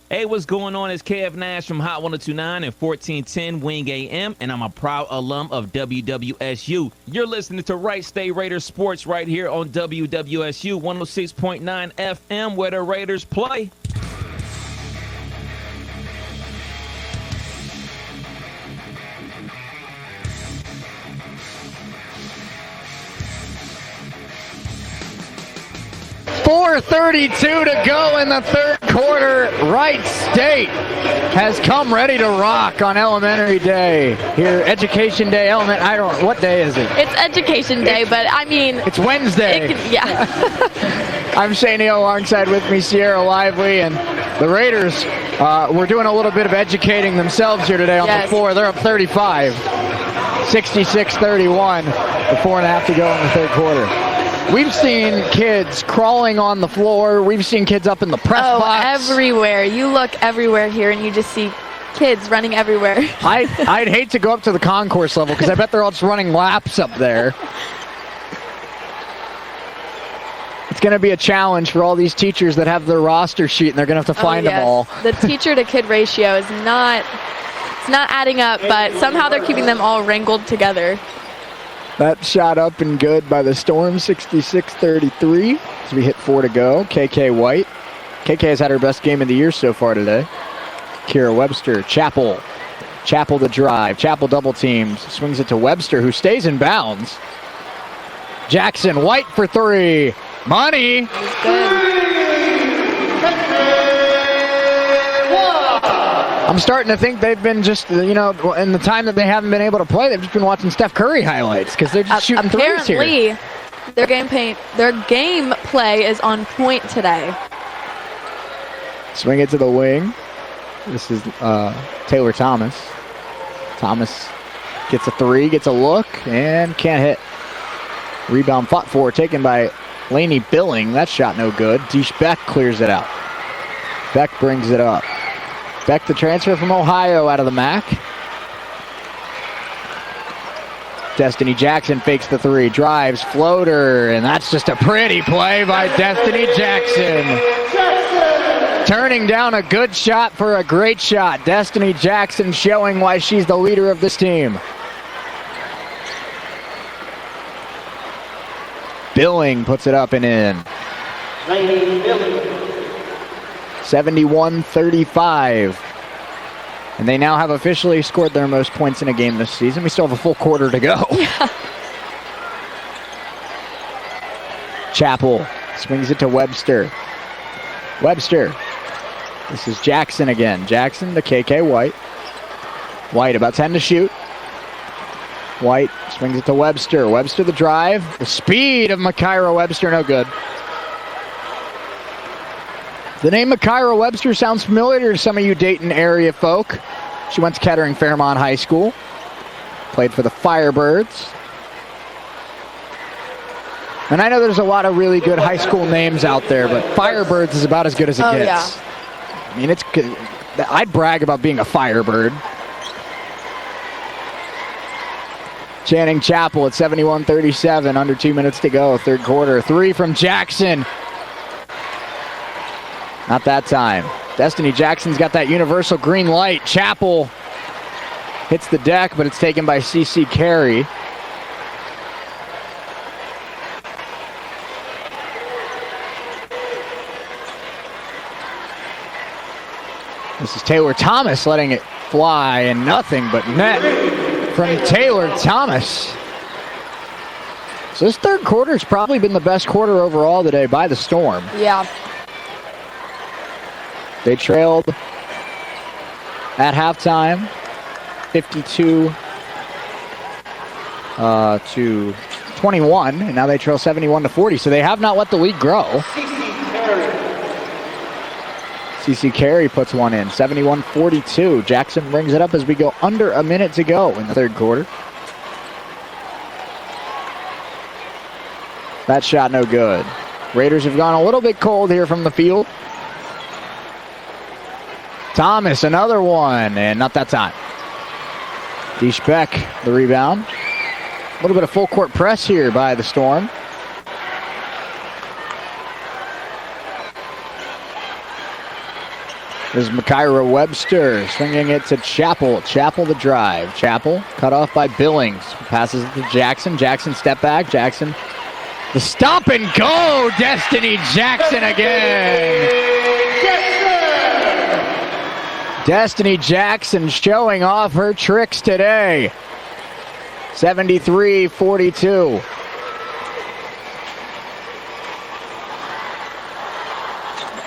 Hey, what's going on? It's KF Nash from Hot 1029 and 1410 Wing AM, and I'm a proud alum of WWSU. You're listening to Wright State Raiders Sports right here on WWSU 106.9 FM, where the Raiders play. .432 to go in the third quarter. Wright State has come ready to rock on Elementary Day. Here, Education Day, what day is it? It's Education Day, but I mean... It's Wednesday. Yeah. I'm Shea Neal, alongside with me, Cierra Lively, and the Raiders were doing a little bit of educating themselves here today on the floor. They're up 35, 66-31, with 4.5 to go in the third quarter. We've seen kids crawling on the floor. We've seen kids up in the press box. Everywhere. You look everywhere here, and you just see kids running everywhere. I'd hate to go up to the concourse level because I bet they're all just running laps up there. It's going to be a challenge for all these teachers that have their roster sheet, and they're going to have to find them all. The teacher-to-kid ratio is not adding up, but somehow they're keeping them all wrangled together. That shot up and good by the Storm, 66-33, as we hit 4 to go. KK White. KK has had her best game of the year so far today. Kira Webster, Chappell. Chappell the drive. Chappell double teams. Swings it to Webster, who stays in bounds. Jackson, White for 3. Money. I'm starting to think they've been just, in the time that they haven't been able to play, they've just been watching Steph Curry highlights because they're just shooting threes here. Apparently, their game play is on point today. Swing it to the wing. This is Taylor Thomas. Thomas gets a 3, gets a look, and can't hit. Rebound fought for, taken by Laney Billing. That shot no good. Deesh Beck clears it out. Beck brings it up. Beck, the transfer from Ohio, out of the MAC. Destiny Jackson fakes the 3, drives, floater, and that's just a pretty play by Destiny Jackson. Turning down a good shot for a great shot. Destiny Jackson showing why she's the leader of this team. Billing puts it up and in. 71-35. And they now have officially scored their most points in a game this season. We still have a full quarter to go. Yeah. Chappell swings it to Webster. Webster. This is Jackson again. Jackson to KK White. White about 10 to shoot. White swings it to Webster. Webster the drive. The speed of Makaira Webster, no good. The name Makaira Webster sounds familiar to some of you Dayton area folk. She went to Kettering Fairmont High School. Played for the Firebirds. And I know there's a lot of really good high school names out there, but Firebirds is about as good as it gets. Yeah. I mean, I'd brag about being a Firebird. Channing Chappell at 71-37, under 2 minutes to go, third quarter. 3 from Jackson. Not that time. Destiny Jackson's got that universal green light. Chappell hits the deck, but it's taken by CC Carey. This is Taylor Thomas letting it fly, and nothing but net from Taylor Thomas. So this third quarter has probably been the best quarter overall today by the Storm. Yeah. They trailed at halftime 52 to 21, and now they trail 71-40. So they have not let the lead grow. CC Carey puts one in, 71-42. Jackson brings it up as we go under a minute to go in the third quarter. That shot no good. Raiders have gone a little bit cold here from the field. Thomas, another one, and not that time. Beck, the rebound. A little bit of full court press here by the Storm. This is Makaira Webster swinging it to Chappell. Chappell the drive. Chappell cut off by Billings. Passes it to Jackson. Jackson step back. Jackson the stop and go. Destiny Jackson again. Destiny Jackson showing off her tricks today. 73-42.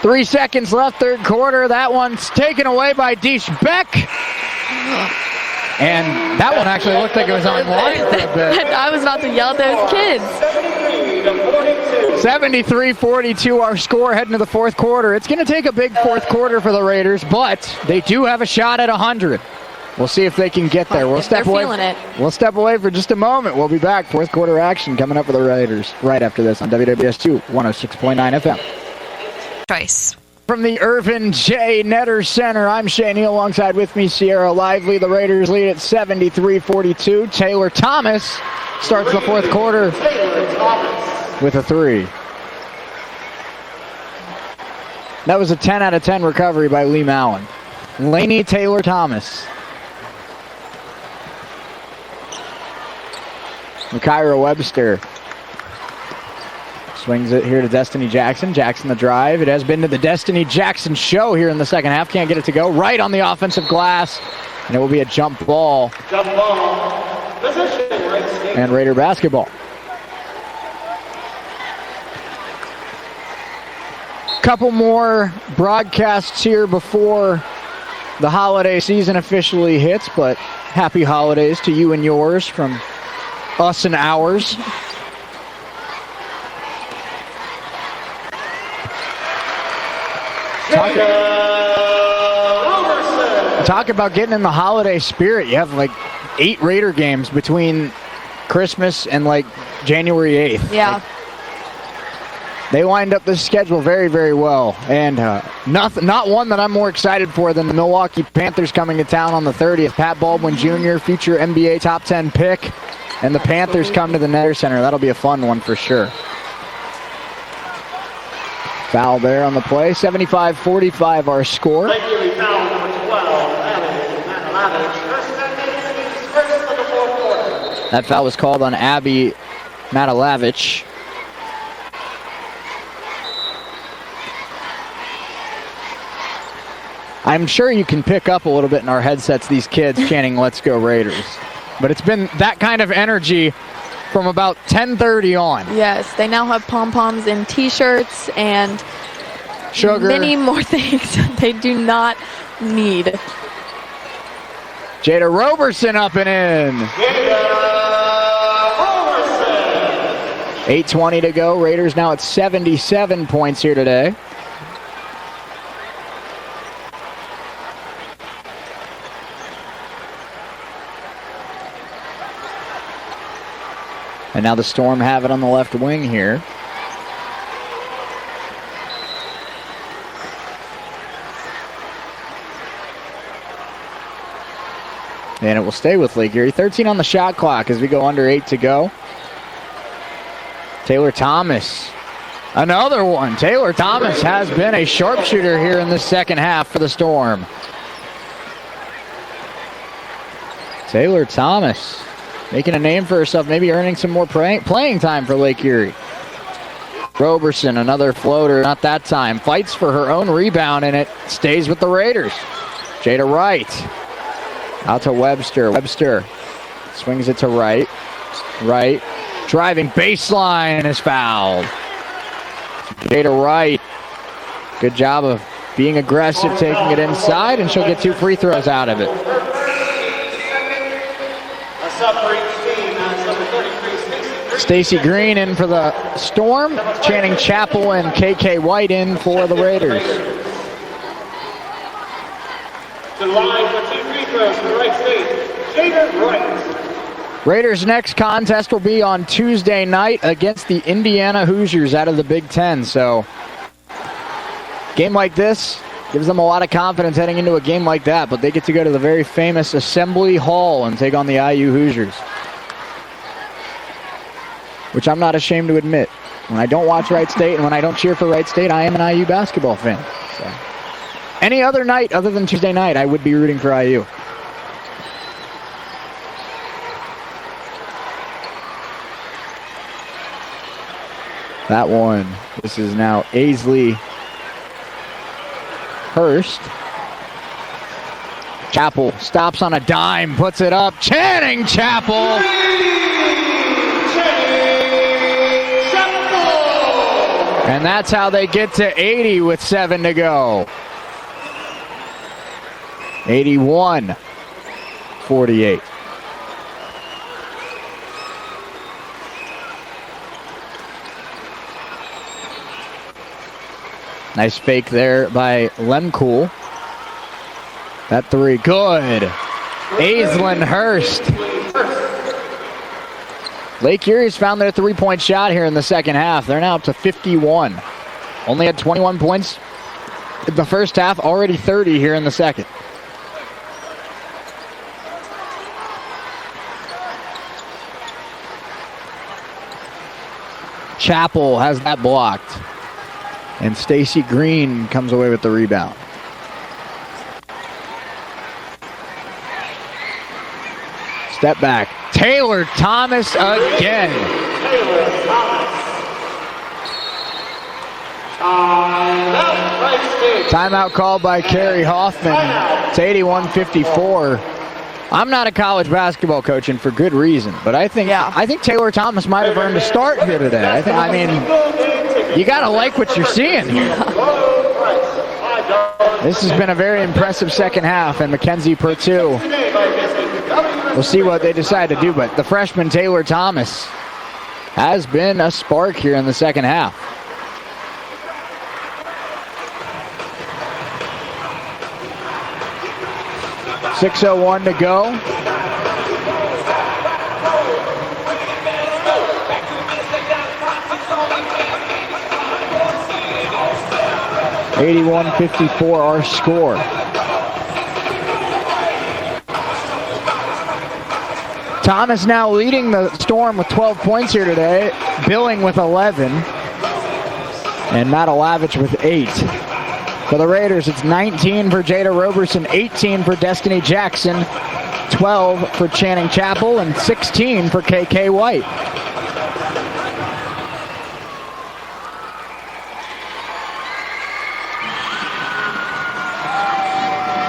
Three seconds left, third quarter. That one's taken away by Beck. And that one actually looked like it was on line for a bit. I was about to yell at those kids. 73-42, our score heading to the fourth quarter. It's going to take a big fourth quarter for the Raiders, but they do have a shot at 100. We'll see if they can get there. We'll step away for just a moment. We'll be back. Fourth quarter action coming up for the Raiders right after this on WWSU 106.9 FM. Choice. From the Irvin J. Netter Center, I'm Shea Neal. Alongside with me, Cierra Lively. The Raiders lead at 73-42. Taylor Thomas starts the fourth quarter with a three. That was a 10 out of 10 recovery by Lee Mallon. Laney Taylor Thomas. Makaira Webster swings it here to Destiny Jackson. Jackson the drive. It has been to the Destiny Jackson show here in the second half. Can't get it to go. Right on the offensive glass. And it will be a jump ball. And Raider basketball. Couple more broadcasts here before the holiday season officially hits, but happy holidays to you and yours from us and ours. Talk about getting in the holiday spirit. You have like 8 Raider games between Christmas and like January 8th. Yeah. Like, they lined up this schedule very, very well. And not one that I'm more excited for than the Milwaukee Panthers coming to town on the 30th. Pat Baldwin Jr., future NBA top 10 pick. And the Panthers come to the Netter Center. That'll be a fun one for sure. Foul there on the play. 75-45 our score. That foul was called on Abby Matalavich. I'm sure you can pick up a little bit in our headsets these kids chanting "Let's go Raiders." But it's been that kind of energy from about 10:30 on. Yes, they now have pom-poms and T-shirts and sugar. Many more things they do not need. Jada Roberson up and in. 8:20 to go. Raiders now at 77 points here today. And now the Storm have it on the left wing here. And it will stay with Lake Erie. 13 on the shot clock as we go under 8 to go. Taylor Thomas. Another one. Taylor Thomas has been a sharpshooter here in the second half for the Storm. Taylor Thomas making a name for herself, maybe earning some more playing time for Lake Erie. Roberson, another floater, not that time. Fights for her own rebound, and it stays with the Raiders. Jada Wright. Out to Webster. Webster swings it to Wright. Wright driving baseline is fouled. Jada Wright. Good job of being aggressive, taking it inside, and she'll get 2 free throws out of it. Stacy Green in for the Storm. Channing Chapel and KK White in for the Raiders. To the line for 2 free throws for Wright State, Jaden Wright. Raiders' next contest will be on Tuesday night against the Indiana Hoosiers out of the Big Ten. So, game like this gives them a lot of confidence heading into a game like that, but they get to go to the very famous Assembly Hall and take on the IU Hoosiers, which I'm not ashamed to admit. When I don't watch Wright State and when I don't cheer for Wright State, I am an IU basketball fan. So, any other night other than Tuesday night, I would be rooting for IU. That one. This is now Aisley Hurst. Chapel stops on a dime, puts it up. Channing Chapel. And that's how they get to 80 with 7 to go. 81-48. Nice fake there by Lemcool. That three, good. Aislinn Hurst. Lake Erie's found their three-point shot here in the second half. They're now up to 51. Only had 21 points in the first half, already 30 here in the second. Chapel has that blocked. And Stacy Green comes away with the rebound. Step back. Taylor Thomas again. Timeout called by Kerry Hoffman. It's 81-54. I'm not a college basketball coach, and for good reason. But I think Taylor Thomas might have earned a start here today. You got to like what you're seeing here. This has been a very impressive second half, and Mackenzie Perttu, we'll see what they decide to do, but the freshman Taylor Thomas has been a spark here in the second half. .6:01 to go. .81-54 our score. Thomas now leading the Storm with 12 points here today. Billing with 11. And Matalavich with 8. For the Raiders, it's 19 for Jada Roberson, 18 for Destiny Jackson, 12 for Channing Chapel, and 16 for KK White.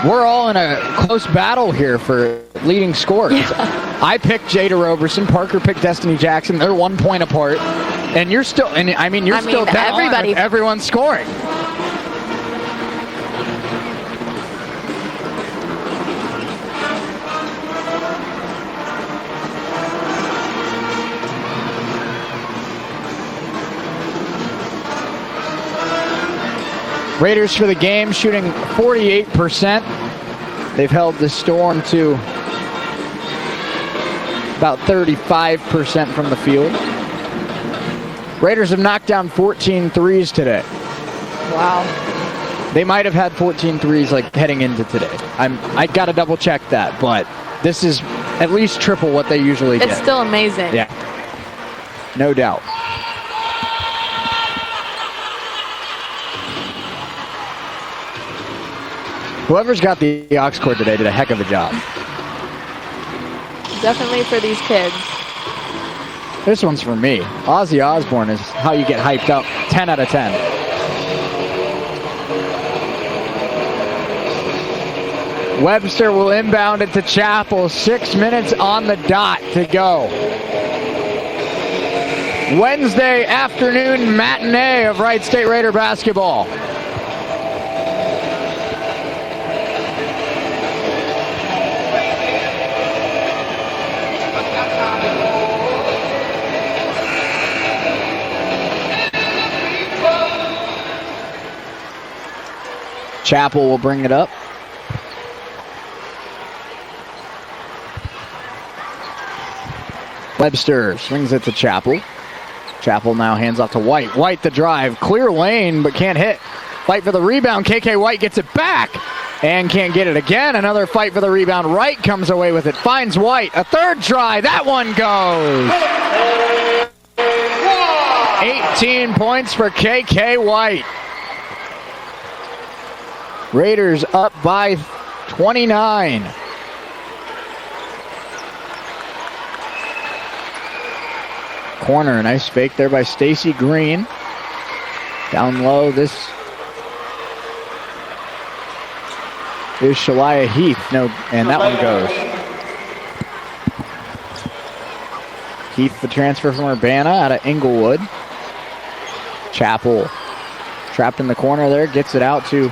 We're all in a close battle here for leading scorers. Yeah. I picked Jada Roberson, Parker picked Destiny Jackson. They're 1 point apart, and you're still. Still dead on with everyone's scoring. Raiders for the game shooting 48%. They've held the Storm to about 35% from the field. Raiders have knocked down 14 threes today. Wow. They might have had 14 threes heading into today. I got to double check that, but this is at least triple what they usually get. It's still amazing. Yeah. No doubt. Whoever's got the aux cord today did a heck of a job. Definitely for these kids. This one's for me. Ozzy Osbourne is how you get hyped up. 10 out of 10. Webster will inbound it to Chapel. 6 minutes on the dot to go. Wednesday afternoon matinee of Wright State Raider basketball. Chapel will bring it up. Webster swings it to Chapel. Chapel now hands off to White. White the drive. Clear lane, but can't hit. Fight for the rebound. KK White gets it back and can't get it again. Another fight for the rebound. Wright comes away with it. Finds White. A third try. That one goes. 18 points for KK White. Raiders up by 29. Corner, nice fake there by Stacy Green. Down low, this is Shalia Heath. No, and that one goes. Heath, the transfer from Urbana out of Inglewood. Chapel trapped in the corner there, gets it out to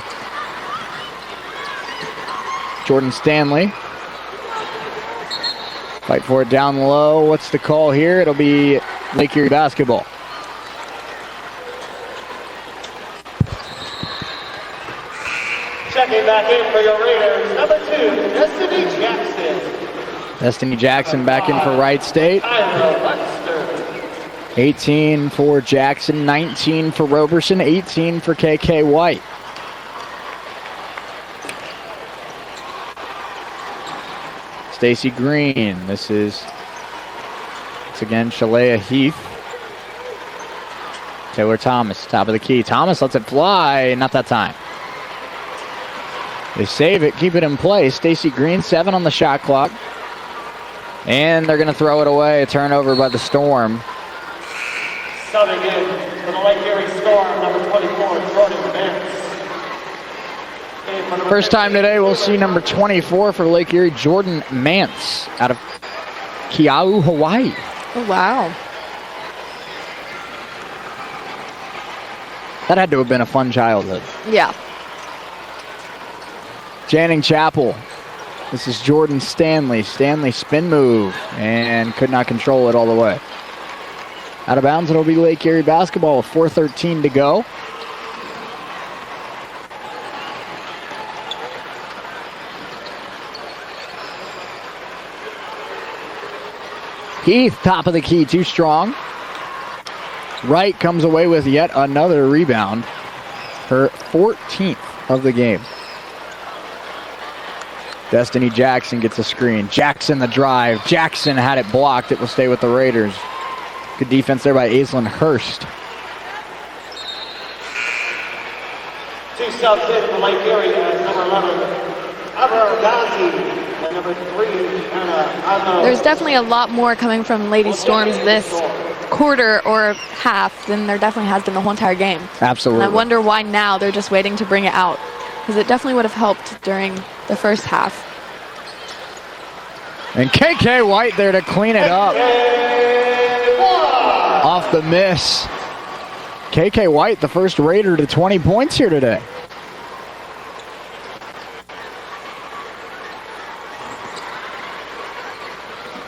Jordan Stanley. Fight for it down low. What's the call here? It'll be Lake Erie basketball. Checking back in for your Raiders, number 2, Destiny Jackson. Destiny Jackson back in for Wright State. 18 for Jackson, 19 for Roberson, 18 for KK White. Stacy Green. This is, once again, Shalea Heath. Taylor Thomas, top of the key. Thomas lets it fly, not that time. They save it, keep it in play. Stacy Green, 7 on the shot clock. And they're going to throw it away. A turnover by the Storm. Subbing in for the Lake Erie Storm, number 24, Jordan Vance. First time today, we'll see number 24 for Lake Erie, Jordan Mance, out of Kiau, Hawaii. Oh, wow. That had to have been a fun childhood. Yeah. Channing Chapel. This is Jordan Stanley. Stanley spin move and could not control it all the way. Out of bounds, it'll be Lake Erie basketball with 4:13 to go. Heath, top of the key, too strong. Wright comes away with yet another rebound. Her 14th of the game. Destiny Jackson gets a screen. Jackson the drive. Jackson had it blocked. It will stay with the Raiders. Good defense there by Aislinn Hurst. 2 subs in for Lake Erie as number 11, Abra Ghazi. Number 3, Anna. There's definitely a lot more coming from Lady Storms this quarter or half than there definitely has been the whole entire game. Absolutely. And I wonder why now they're just waiting to bring it out, because it definitely would have helped during the first half. And KK White there to clean it up. Off the miss. KK White, the first Raider to 20 points here today.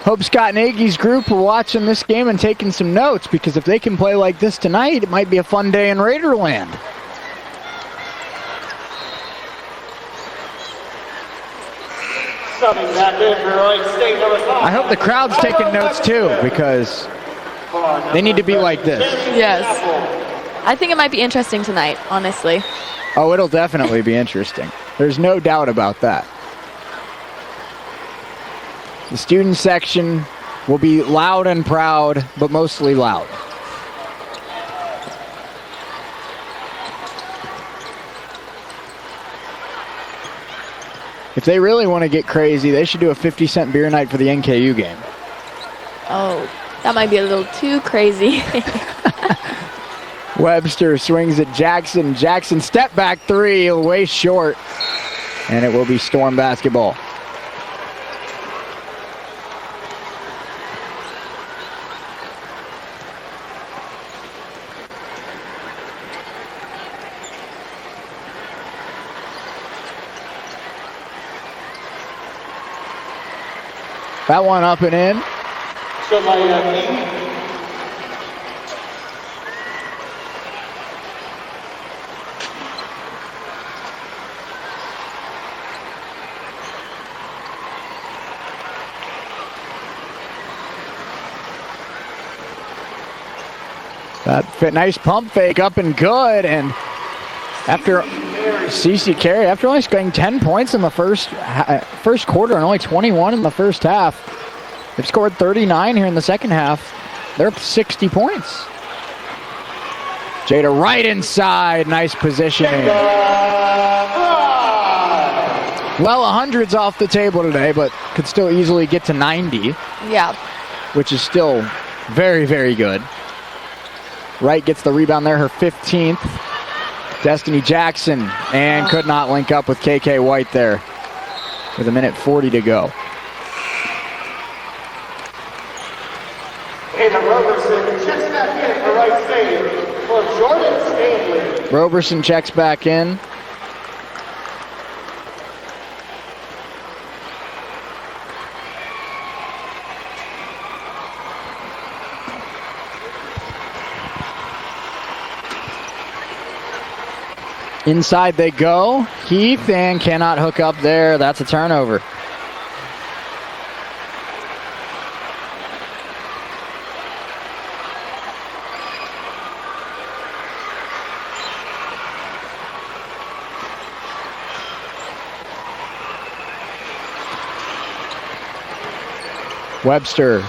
Hope Scott Nagy's group are watching this game and taking some notes, because if they can play like this tonight, it might be a fun day in Raiderland. I hope the crowd's taking notes too, because they need to be like this. Yes. I think it might be interesting tonight, honestly. Oh, it'll definitely be interesting. There's no doubt about that. The student section will be loud and proud, but mostly loud. If they really want to get crazy, they should do a 50-cent beer night for the NKU game. Oh, that might be a little too crazy. Webster swings at Jackson. Jackson step back three, way short. And it will be Storm basketball. That one up and in. That nice pump fake up and good. And after CC Carey, after only scoring 10 points in the first quarter and only 21 in the first half, they've scored 39 here in the second half. They're up 60 points. Jada right inside. Nice positioning. Well, 100's off the table today, but could still easily get to 90. Yeah. Which is still very, very good. Wright gets the rebound there, her 15th. Destiny Jackson, and could not link up with KK White there with 1:40 to go. Taylor Roberson checks back in for right save for Jordan Stanley. Roberson checks back in. Inside they go. Heath and cannot hook up there. That's a turnover. Webster,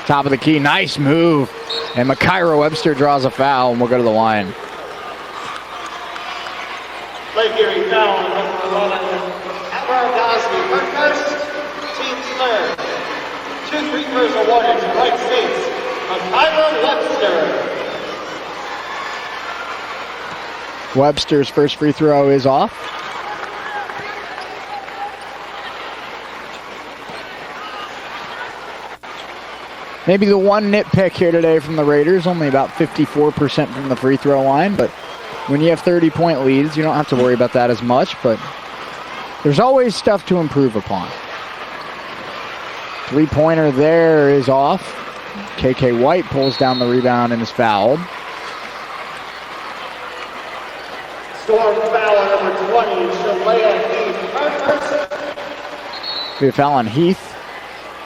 top of the key. Nice move. And Makaira Webster draws a foul, and we'll go to the line. Lake Erie foul on number 11, Amber Gosby. Her first, team's third. 2 free throws awarded to Wright State's Makaira Webster. Webster's first free throw is off. Maybe the one nitpick here today from the Raiders, only about 54% from the free throw line, but when you have 30-point leads, you don't have to worry about that as much, but there's always stuff to improve upon. Three-pointer there is off. KK White pulls down the rebound and is fouled. Storm foul on number 20, Shalea Heath. We have foul on Heath.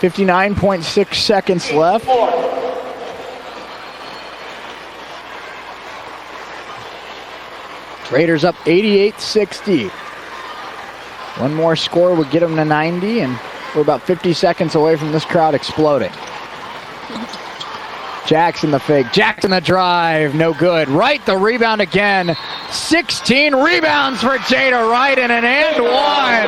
59.6 seconds left. Raiders up 88-60. One more score would get them to 90, and we're about 50 seconds away from this crowd exploding. Jackson the fake. Jackson the drive. No good. Wright the rebound again. 16 rebounds for Jada Wright and an and one.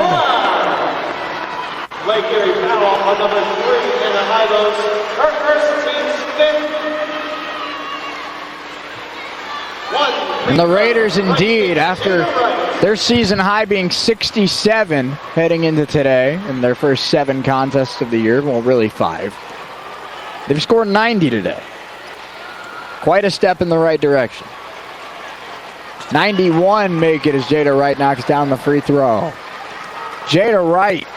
Lake Erie foul on number 3 in the high lows. Her first, team's fifth. And the Raiders indeed, after their season high being 67 heading into today in their first 7 contests of the year, well really 5, they've scored 90 today. Quite a step in the right direction. 91 make it as Jada Wright knocks down the free throw. Jada Wright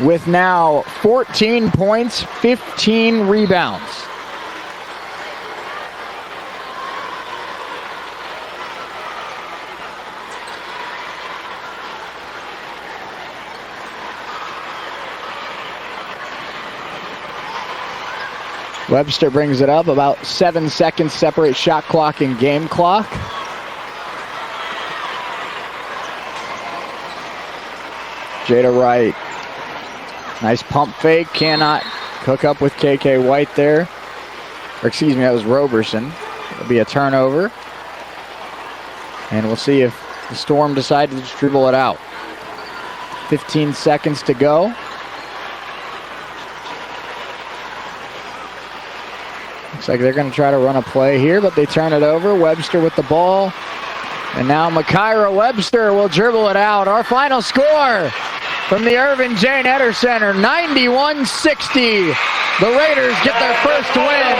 with now 14 points, 15 rebounds. Webster brings it up. About 7 seconds separate shot clock and game clock. Jada Wright. Nice pump fake. Cannot hook up with KK White there. Or excuse me, that was Roberson. It'll be a turnover. And we'll see if the Storm decide to just dribble it out. 15 seconds to go. Looks like they're going to try to run a play here, but they turn it over. Webster with the ball. And now Makaira Webster will dribble it out. Our final score from the Irvin J. Netter Center, 91-60. The Raiders get their first win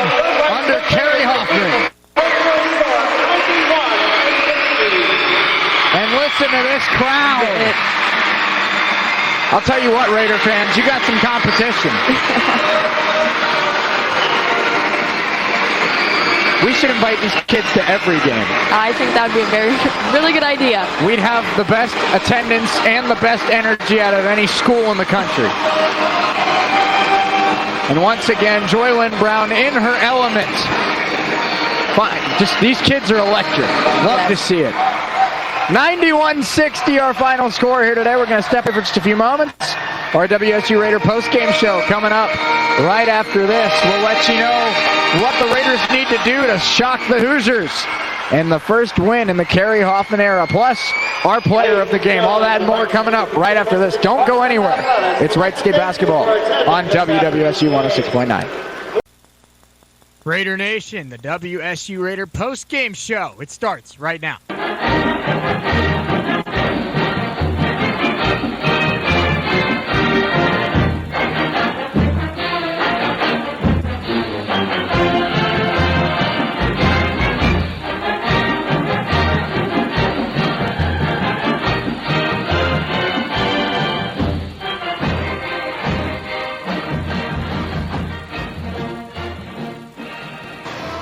under Kerry Hoffman. And listen to this crowd. I'll tell you what, Raider fans, you got some competition. We should invite these kids to every game. I think that would be a really good idea. We'd have the best attendance and the best energy out of any school in the country. And once again, Joylyn Brown in her element. Fine. Just these kids are electric. Love to see it. 91-60 our final score here today. We're going to step in for just a few moments. Our WSU Raider postgame show coming up right after this. We'll let you know what the Raiders need to do to shock the Hoosiers and the first win in the Kerry Hoffman era, plus our player of the game. All that and more coming up right after this. Don't go anywhere. It's Wright State basketball on WWSU 106.9. Raider Nation, the WSU Raider post-game show. It starts right now.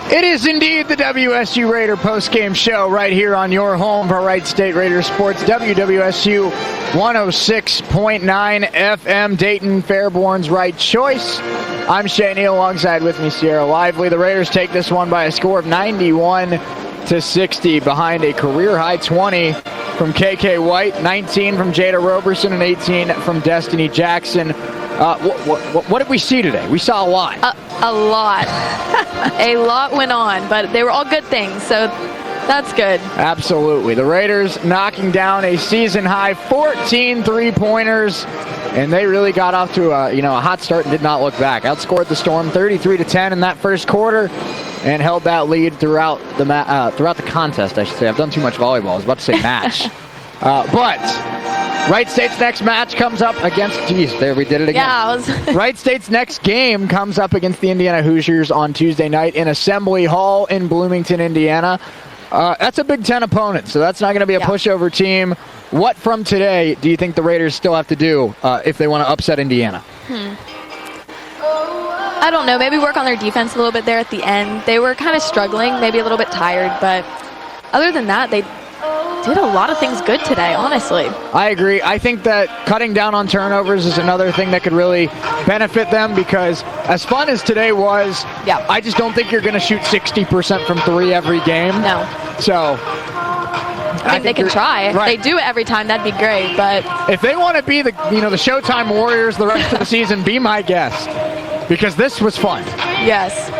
It is indeed the WSU Raider postgame show right here on your home for Wright State Raider Sports, WWSU 106.9 FM, Dayton Fairborn's right choice. I'm Shea, Neal, alongside with me, Cierra Lively. The Raiders take this one by a score of 91-60 behind a career-high 20 from KK White, 19 from Jada Roberson, and 18 from Destiny Jackson. What did we see today? We saw a lot. A lot. A lot went on, but they were all good things, so that's good. Absolutely. The Raiders knocking down a season-high 14 three-pointers, and they really got off to a hot start and did not look back. Outscored the Storm 33-10 in that first quarter and held that lead throughout the contest, I should say. I've done too much volleyball. I was about to say match. But Wright State's next match comes up against, there we did it again. Yeah, Wright State's next game comes up against the Indiana Hoosiers on Tuesday night in Assembly Hall in Bloomington, Indiana. That's a Big Ten opponent, so that's not going to be a pushover team. What from today do you think the Raiders still have to do if they want to upset Indiana? I don't know. Maybe work on their defense a little bit there at the end. They were kind of struggling, maybe a little bit tired, but other than that, they did a lot of things good today, honestly. I agree. I think that cutting down on turnovers is another thing that could really benefit them, because as fun as today was, I just don't think you're going to shoot 60% from three every game. No. So I think they can try. If they do it every time, that'd be great. But if they want to be the Showtime Warriors the rest of the season, be my guest, because this was fun. Yes.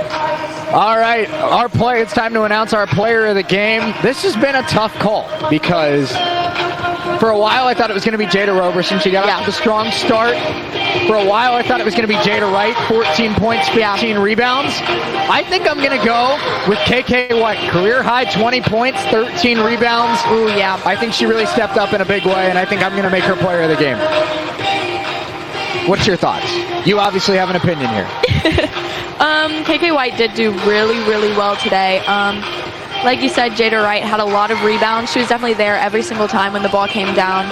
All right, it's time to announce our player of the game. This has been a tough call because for a while I thought it was going to be Jada Roberson. She got off to a strong start. For a while I thought it was going to be Jada Wright, 14 points, 15 rebounds. I think I'm going to go with KK White. Career high 20 points, 13 rebounds. Ooh, yeah. I think she really stepped up in a big way, and I think I'm going to make her player of the game. What's your thoughts? You obviously have an opinion here. KK White did do really, really well today. Like you said, Jada Wright had a lot of rebounds. She was definitely there every single time when the ball came down.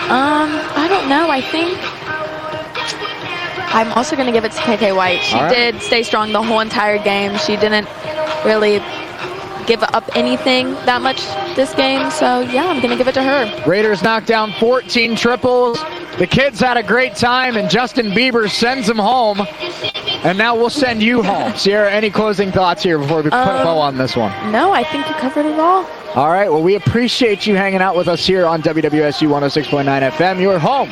I don't know. I think I'm also going to give it to KK White. She did stay strong the whole entire game. She didn't really give up anything that much this game. So, yeah, I'm going to give it to her. Raiders knocked down 14 triples. The kids had a great time, and Justin Bieber sends them home. And now we'll send you home. Cierra, any closing thoughts here before we put a bow on this one? No, I think you covered it all. All right, well, we appreciate you hanging out with us here on WWSU 106.9 FM. You're home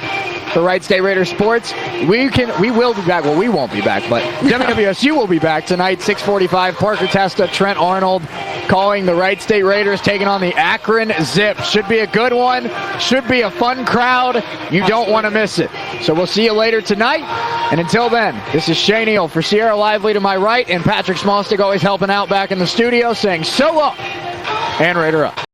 for Wright State Raider Sports. We will be back. Well, we won't be back, but WWSU will be back tonight, 6:45. Parker Testa, Trent Arnold calling the Wright State Raiders, taking on the Akron Zip. Should be a good one. Should be a fun crowd. You don't want to miss it. So we'll see you later tonight. And until then, this is Shea Neal for Cierra Lively to my right, and Patrick Smallstick always helping out back in the studio, saying so long and Raider up.